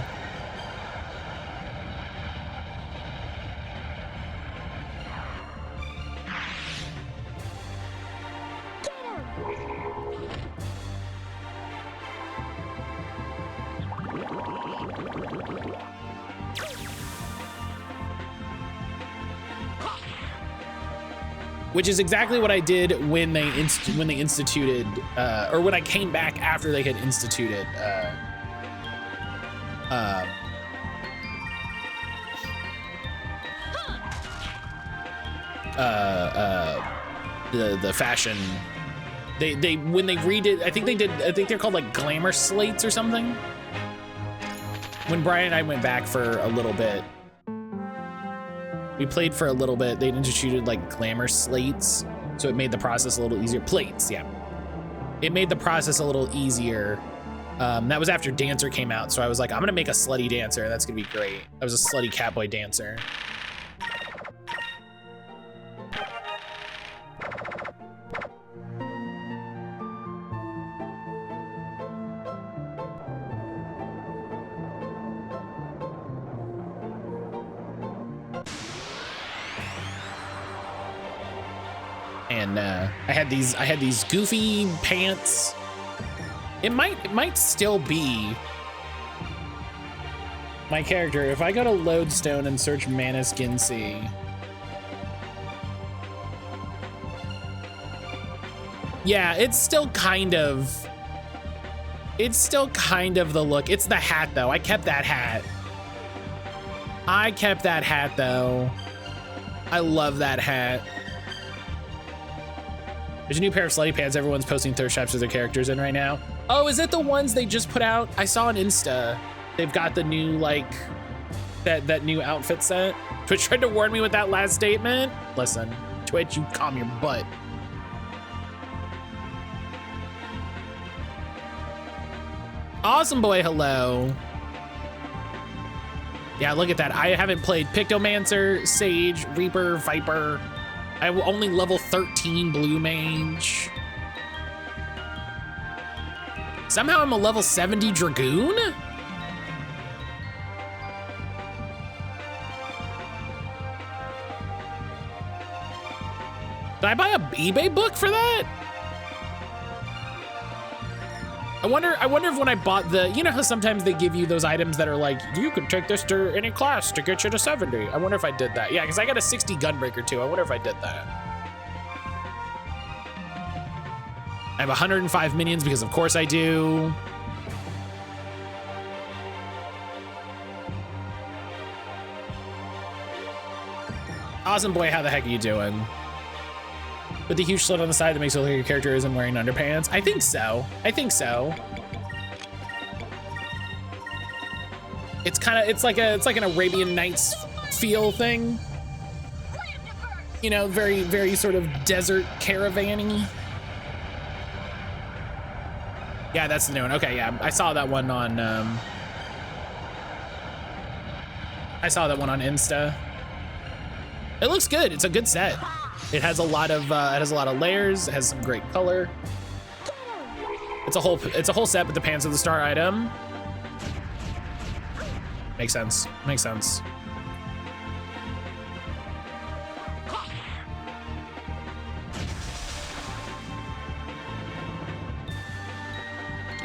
Which is exactly what I did when they instituted, or when I came back after they had instituted the fashion. They when they redid, I think they're called like glamour slates or something. When Brian and I went back for a little bit. We played for a little bit. They'd instituted like glamour slates, so it made the process a little easier. Plates, yeah. It made the process a little easier. That was after Dancer came out, so I was like, I'm gonna make a slutty dancer. That's gonna be great. I was a slutty catboy dancer. And I had these goofy pants. It might still be my character. If I go to Lodestone and search Manus Ginsey. Yeah, it's still kind of the look. It's the hat though. I kept that hat. Though. I love that hat. There's a new pair of slutty pants everyone's posting thirst traps of their characters in right now. Oh, is it the ones they just put out? I saw on Insta. They've got the new, like, that new outfit set. Twitch tried to warn me with that last statement. Listen, Twitch, you calm your butt. Awesome boy, hello. Yeah, look at that. I haven't played Pictomancer, Sage, Reaper, Viper. I only level 13 Blue Mage. Somehow I'm a level 70 Dragoon? Did I buy a eBay book for that? I wonder if when I bought the, you know how sometimes they give you those items that are like, you can take this to any class to get you to 70. I wonder if I did that. Yeah, because I got a 60 Gunbreaker too. I wonder if I did that. I have 105 minions because of course I do. Awesome boy, how the heck are you doing? With the huge slit on the side that makes it look like your character isn't wearing underpants? I think so. It's like an Arabian Nights feel thing. You know, very, very sort of desert caravan-y. Yeah, that's the new one. Okay, yeah, I saw that one on Insta. It looks good. It's a good set. It has a lot of layers. It has some great color. It's a whole set, but the pants are the star item. Makes sense.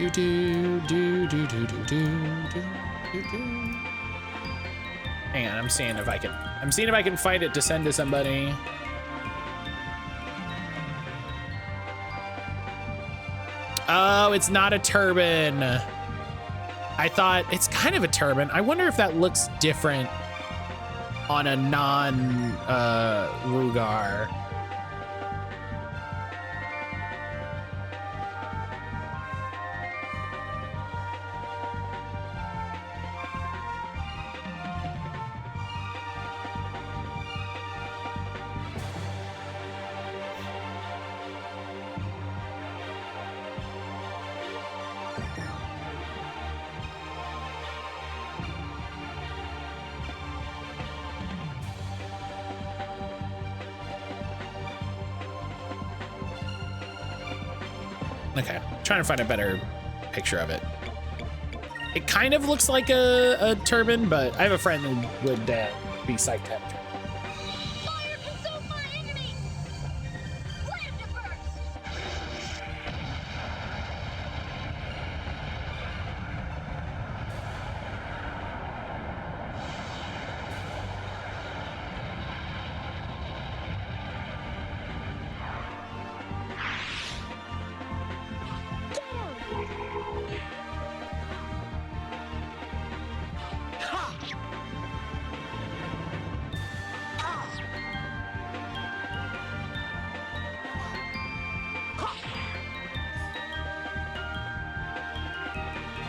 Do do do do do do do do do. Hang on, I'm seeing if I can fight it to send to somebody. Oh, it's not a turban. I thought it's kind of a turban. I wonder if that looks different on a non Rugar. Okay, trying to find a better picture of it. It kind of looks like a turban, but I have a friend who would be psyched to have a turban. Fire consume my enemy! Land to burst!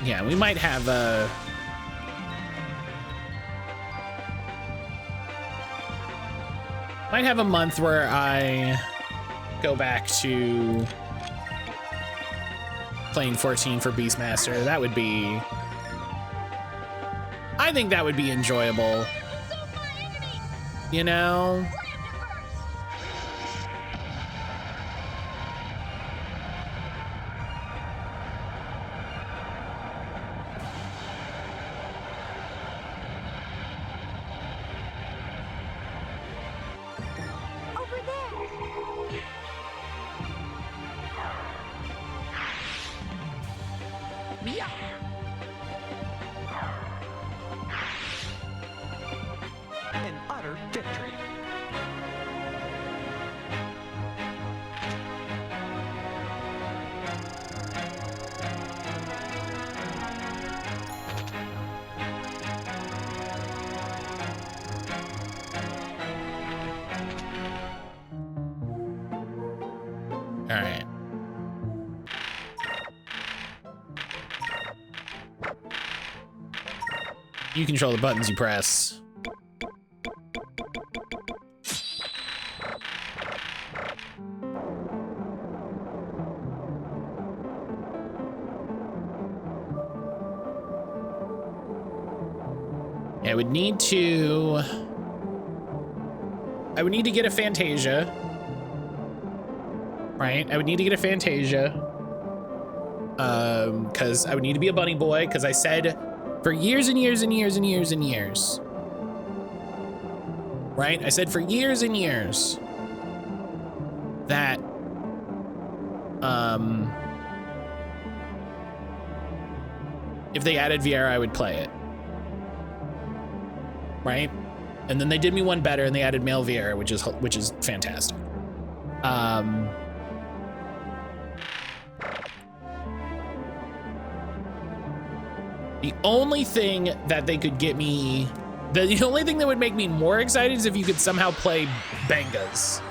Yeah, we might have a... month where I go back to playing 14 for Beastmaster. That would be... I think that would be enjoyable. You know? Over there! An utter victory. All right. You control the buttons you press. I would need to get a Fantasia. Right? I would need to get a Fantasia. Because I would need to be a bunny boy, because I said for years and years and years and years and years. Right? I said for years and years that if they added Viera, I would play it. Right? And then they did me one better and they added male Viera, which is fantastic. The only thing that they could get me, the only thing that would make me more excited is if you could somehow play Bangas.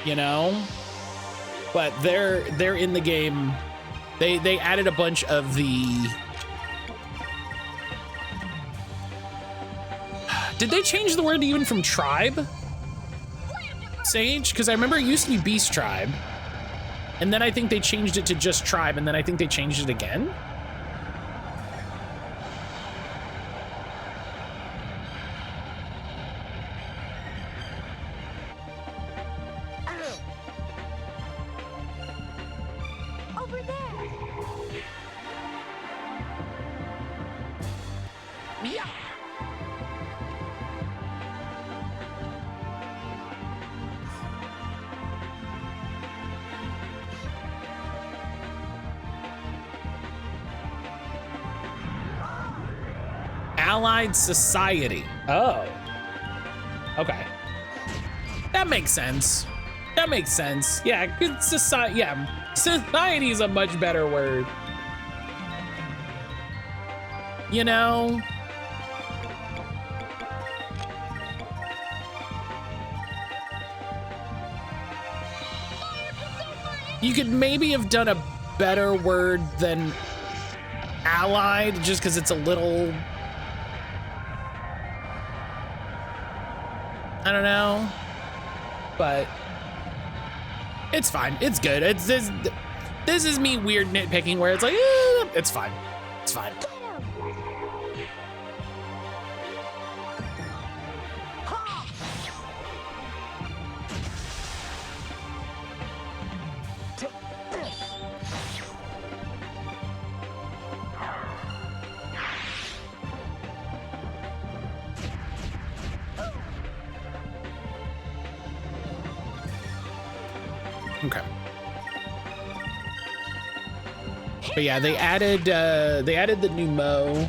You know? But they're in the game. They added a bunch of the... Did they change the word even from tribe? Sage? Because I remember it used to be Beast Tribe. And then I think they changed it to just tribe, and then I think they changed it again. Over there! allied society. Oh. Okay. That makes sense. That makes sense. Yeah, good society. Yeah, society is a much better word. You know? You could maybe have done a better word than allied, just because it's a little, I don't know, but it's fine. It's good. It's this is me weird nitpicking where it's like, it's fine. It's fine. Okay. But yeah, they added the new Mo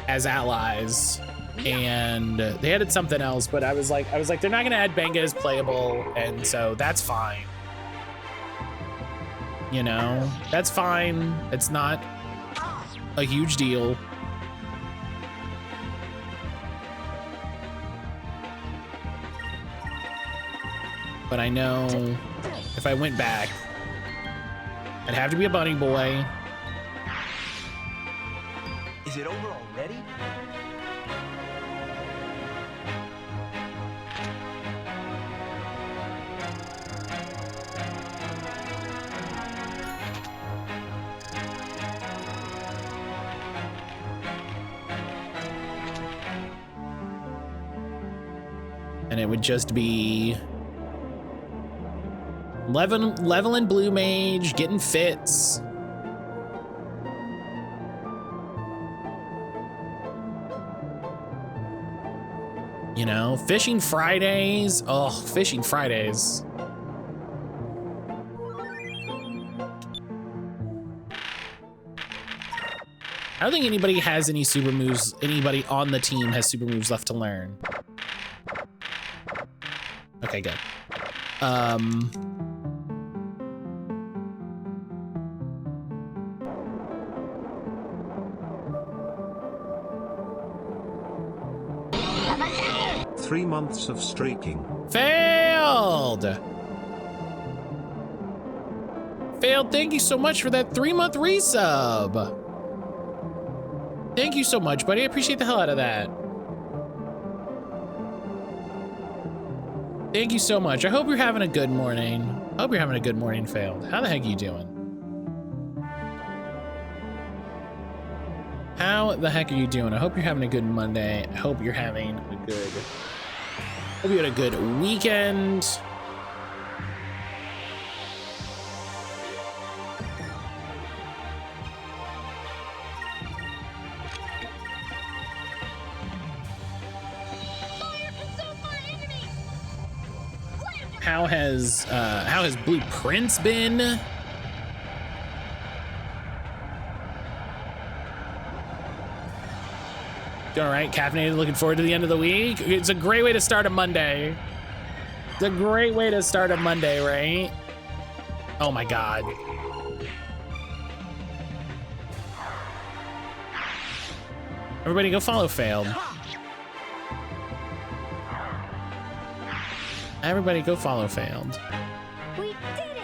as allies, and they added something else, but I was like, they're not gonna add Benga as playable, and so that's fine. You know, that's fine. It's not a huge deal. But I know if I went back, I'd have to be a bunny boy. Is it over already? And it would just be leveling Blue Mage, getting fits. You know, fishing Fridays. Oh, fishing Fridays. I don't think anybody has any super moves. Anybody on the team has super moves left to learn. Okay, good. Three months of streaking. Failed. Failed. Thank you so much for that 3-month resub. Thank you so much, buddy. I appreciate the hell out of that. Thank you so much. I hope you're having a good morning. I hope you're having a good morning, Failed. How the heck are you doing? How the heck are you doing? I hope you're having a good Monday. I hope you're having a good... Hope you had a good weekend. How has Blueprints been? Doing all right, caffeinated, looking forward to the end of the week. It's a great way to start a Monday. It's a great way to start a Monday, right? Oh my God. Everybody go follow Failed. Everybody go follow Failed. We did it!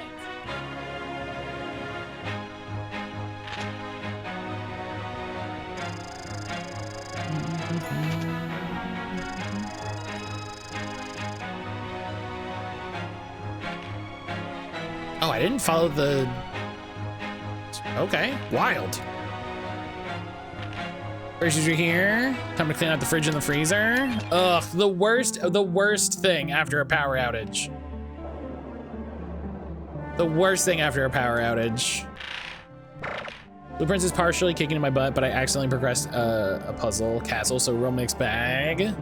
Oh, I didn't follow the... Okay, wild. Groceries are here. Time to clean out the fridge and the freezer. Ugh, the worst thing after a power outage. The worst thing after a power outage. Blueprints is partially kicking in my butt, but I accidentally progressed a puzzle castle, so real mixed bag.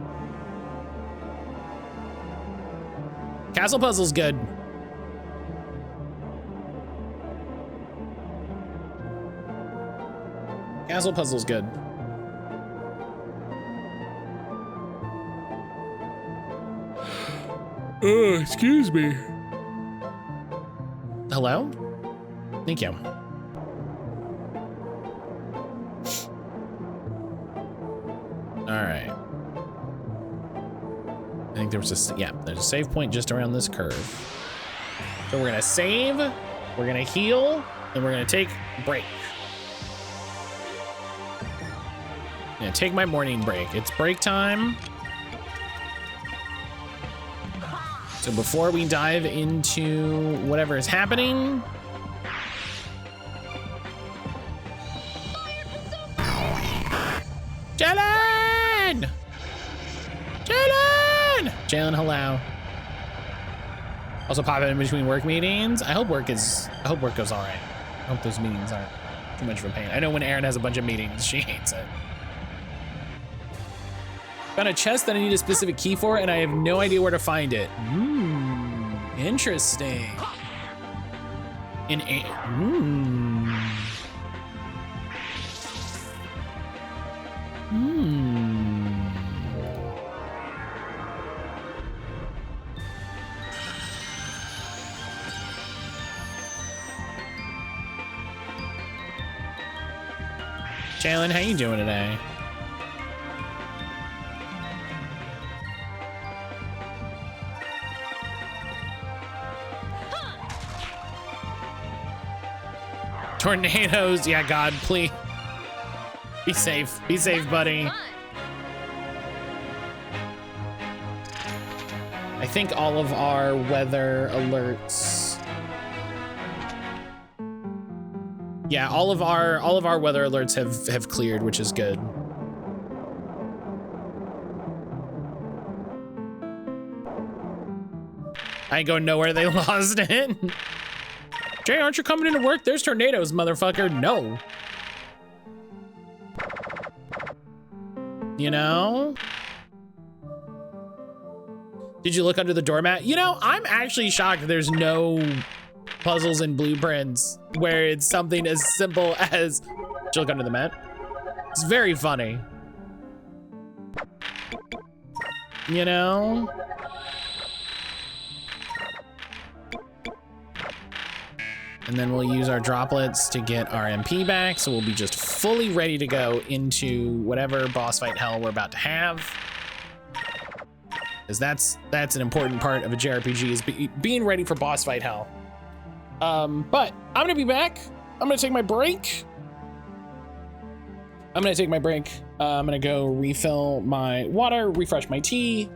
Castle puzzle's good. Castle puzzle's good. Oh, excuse me. Hello? Thank you. All right. I think there was a, yeah, there's a save point just around this curve. So we're gonna save, we're gonna heal, and we're gonna take a break. I'm gonna take my morning break. It's break time. So before we dive into whatever is happening, Jalen! Jalen! Jalen, hello. Also pop in between work meetings. I hope work goes all right. I hope those meetings aren't too much of a pain. I know when Erin has a bunch of meetings, she hates it. Found a chest that I need a specific key for, and I have no idea where to find it. Interesting. Jalen, how you doing today? Tornadoes, yeah, God, please. Be safe, buddy. I think all of our weather alerts. Yeah, all of our weather alerts have cleared, which is good. I ain't going nowhere, they lost it. Jay, aren't you coming into work? There's tornadoes, motherfucker. No. You know? Did you look under the doormat? You know, I'm actually shocked that there's no puzzles and blueprints where it's something as simple as, did you look under the mat? It's very funny. You know? And then we'll use our droplets to get our MP back, so we'll be just fully ready to go into whatever boss fight hell we're about to have. Because that's an important part of a JRPG, is being ready for boss fight hell. But I'm gonna be back. I'm gonna take my break. I'm gonna go refill my water, refresh my tea,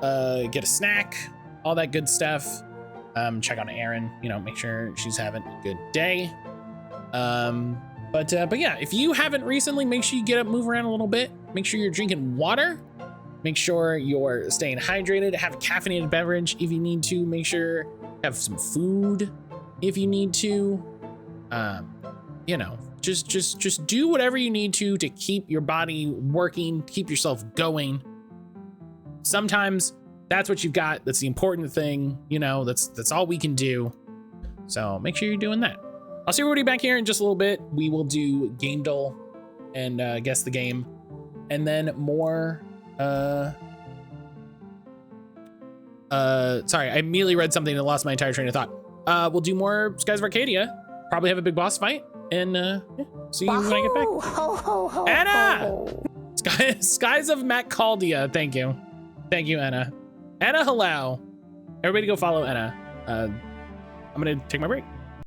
get a snack, all that good stuff. Check on Erin, you know, make sure she's having a good day. But yeah, if you haven't recently, make sure you get up, move around a little bit. Make sure you're drinking water. Make sure you're staying hydrated. Have a caffeinated beverage if you need to. Make sure you have some food if you need to. You know, just do whatever you need to keep your body working, keep yourself going. Sometimes that's what you've got. That's the important thing. You know, that's all we can do. So make sure you're doing that. I'll see everybody back here in just a little bit. We will do Game Duel and guess the game, and then more. Sorry, I immediately read something and lost my entire train of thought. We'll do more Skies of Arcadia. Probably have a big boss fight, and yeah, see you when I get back. Ho, ho, ho, Anna! ho. Skies of mattcaulder. Thank you, Anna. Anna, hello. Everybody, go follow Anna. I'm gonna take my break.